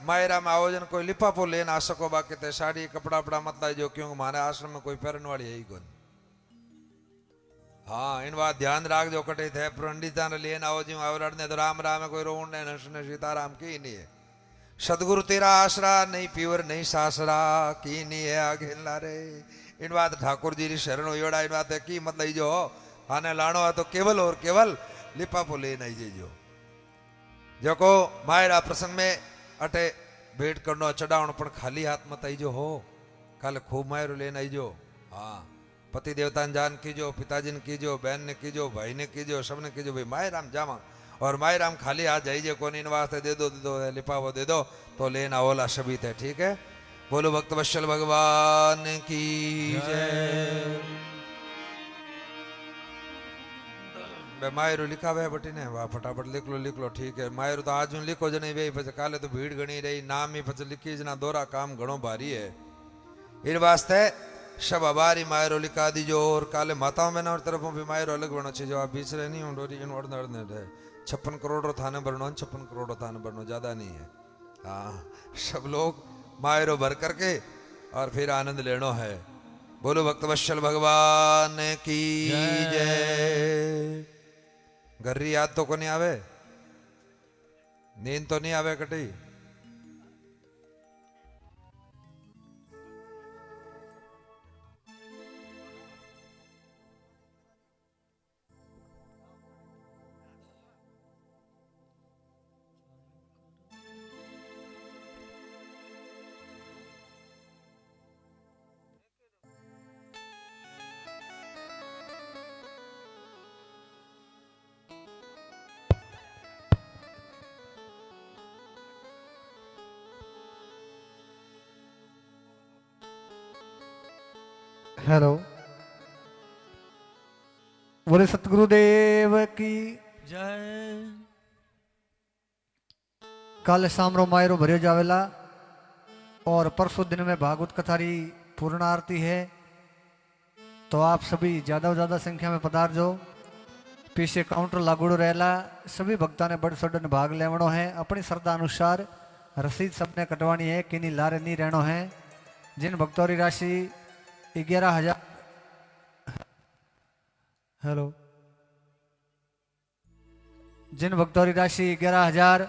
मायरा में आयोजन कोई लिफाफो ले ना सको, बाकी ते साड़ी कपड़ा वपड़ा मत लाई जो, क्योंकि हमारे आश्रम में कोई पहनने वाली है ही कौन। हाँ इन बात ध्यान राख जो कटे थे पंडिता ने लिए आओ जी आवरण ने तो राम राम है, कोई रोण ने नशने सीताराम की नहीं है। सदगुरु तेरा आसरा नहीं पीवर नहीं सासरा की नहीं है आगे लारे। इन बात ठाकुर जी री शरण योड़ा, इन बात की मतलब जो आने लाणो है तो केवल और केवल लिपापो ले नहीं जो जो मायरा प्रसंग में अटे भेंट करनो चढ़ावण पर खाली हाथ मत आई जो हो, कल खूब मायरो लेन आई जो। हाँ पति देवता ने जान कीजो, पिताजी ने कीजो, बहन ने कीजो, भाई ने कीजो, सबने कीजो भाई माय राम जामा। और माय राम खाली हाथ जाइए कौन इन वास्ते दे दो लिपावो दे दो तो लेना ओला सभी थे, ठीक है। बोलो भक्त वत्सल भगवान की जय। मायरू लिखा हुआ बटी ने वाह फटाफट लिख लो ठीक है। मायरू तो आज लिखो ज नहीं भाई काले तो भीड़ घनी रही, नाम ही पच लिखी जना दोरा काम घणो भारी है। इन वास्ते सब आभारी मायरो लिखा दीजो। और काले माताओं में और तरफों भी मायरो अलग बनो चाहिए जो आप बीच रहे नहीं डोरी 56 करोड़ थाने भरनो, 56 करोड़ थाने भरनो ज्यादा नहीं है। हाँ सब लोग मायरो भर करके और फिर आनंद लेनो है। बोलो भक्त वत्सल भगवान की जय। गर्री याद तो को नहीं आवे, नींद तो नहीं आवे कटी। हेलो, बोले सतगुरुदेव की जय। कल शामरो मायरो भरियो जावेला और परसों दिन में भागवत कथारी पूर्ण आरती है, तो आप सभी ज्यादा से ज्यादा संख्या में पधारजो। पीछे काउंटर लागूड़ो रहेला, सभी भक्ता ने बड़ सडन भाग लेवणो है। अपनी श्रद्धा अनुसार रसीद सबने कटवानी है, किन्हीं लारे नहीं रहनो है। जिन भक्तों की राशि 11,000 हेलो, जिन भक्तों की राशि 11,000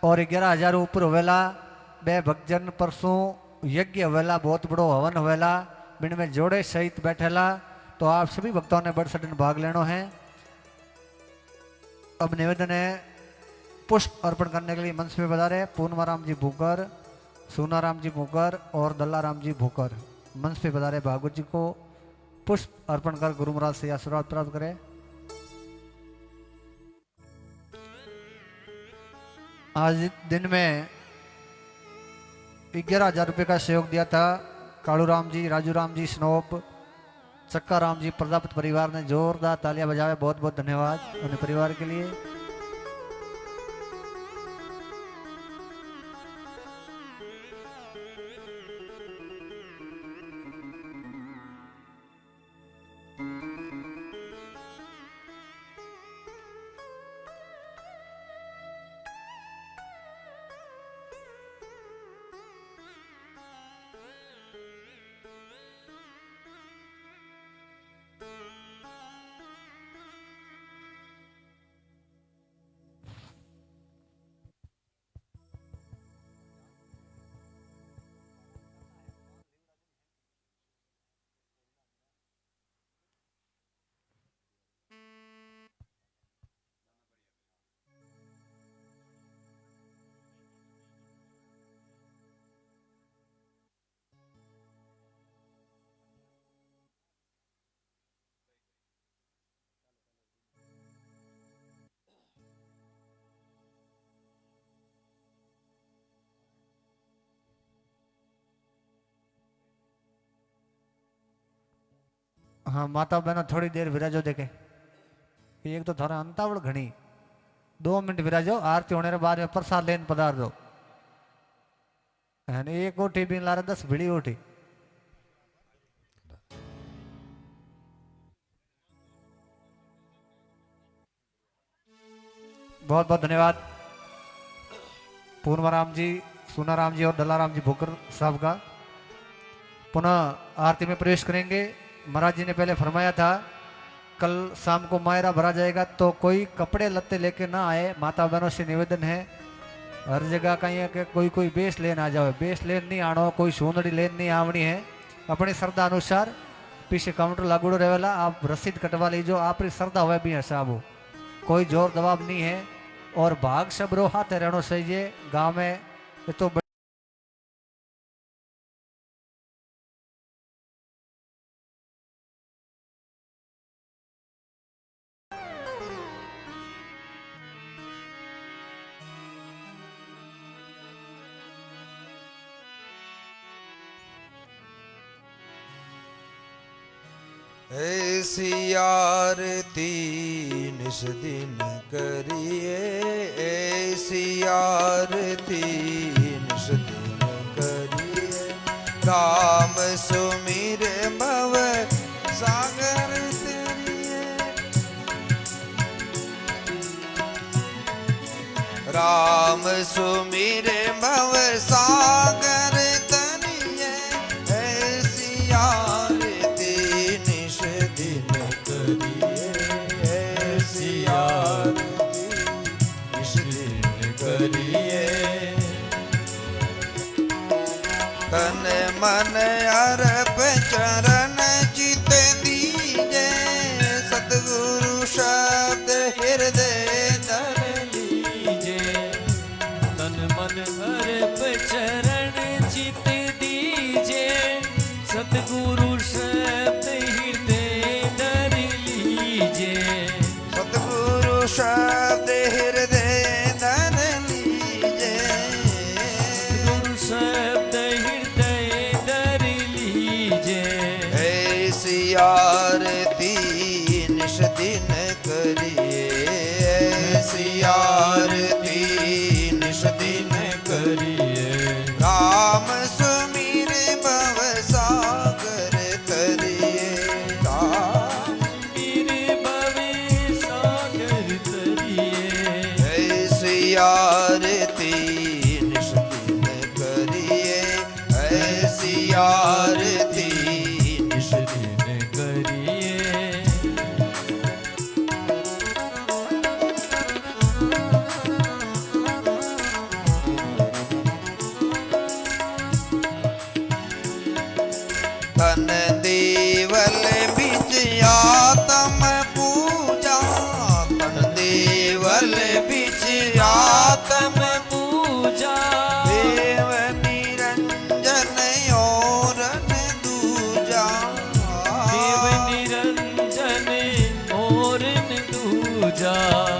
और 11,000 ऊपर होवेला, बे भक्तजन परसों यज्ञ होवेला, बहुत बड़ो हवन होवेला, बिन में जोड़े सहित बैठेला, तो आप सभी भक्तों ने बड़ सडन भाग लेनो है। अब निवेदन है पुष्प अर्पण करने के लिए मंच पे बता रहे पूर्णमाराम जी भूकर, सोनाराम जी भूकर और दल्लाराम जी भूकर मंच पे बता रहे भागवत जी को पुष्प अर्पण कर गुरु महाराज से आशीर्वाद प्राप्त करें। आज दिन में 11,000 रुपये का सहयोग दिया था कालू राम जी, राजू राम जी, स्नोप, चक्का राम जी, प्रजापति परिवार ने जोरदार तालियां बजावे। बहुत बहुत धन्यवाद उन्हें परिवार के लिए। हाँ माता बहनों थोड़ी देर विराजो देखे। एक तो थोड़ा अंतावड़ घनी 2 मिनट विराजो, आरती होने के बाद में प्रसाद लेन पधार दो। एक ओटी भी ला रहा 10 भिड़ी ओटी। बहुत बहुत धन्यवाद पूर्णराम जी, सुनाराम जी और दलाराम जी भोकर साहब का। पुनः आरती में प्रवेश करेंगे। महाराज जी ने पहले फरमाया था कल शाम को मायरा भरा जाएगा, तो कोई कपड़े लत्ते लेके ना आए। माता बहनों से निवेदन है, हर जगह कहीं है कि कोई कोई बेस लेन आ जाओ, बेस लेन नहीं आनो, कोई सोंदड़ी लेन नहीं आवनी है। अपनी श्रद्धा अनुसार पीछे काउंटर लागूड़ो रहेला, आप रसीद कटवा लीजो, आपकी श्रद्धा हुए भी हिसाब हो, कोई जोर दबाव नहीं है। और भाग सब रो हाथ रहना चाहिए गाँव में। ये तो ऐसी आरती निस दिन करिए, ऐसी आरती निस दिन करिए। राम सुमिर भव सागर तरिए, राम सुमिर भव सागर तरिए। ऐसी आरती निस दिन करिए, ऐसी आरती निस दिन करिए। तन मन अर्प चरण चित दीजे, सतगुरु शब्द हृदय धर लीजे। तन मन अर्प चरण चित दीजे, सतगुरु शब्द हृदय धर लीजे। सतगुरु शब्द हृदय धर लीजे। गुरु शब्द हृदय धर लीजे। ऐसी आरती निस दिन करिए, ऐसी आरती निस दिन करिए। राम सुमिर भव सागर तरिए, राम मेरे भवे सागर तरिए। ऐसी आरती निस दिन करिए, ऐसी आरती निस दिन करिए। तन देवल बिच आत्म पूजा, तन देवल बिच आत्म पूजा। देव निरंजन और न दूजा। देव निरंजन और न दूजा।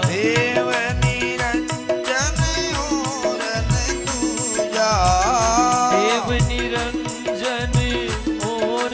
देव निरंजन और न दूजा। देव निरंजन और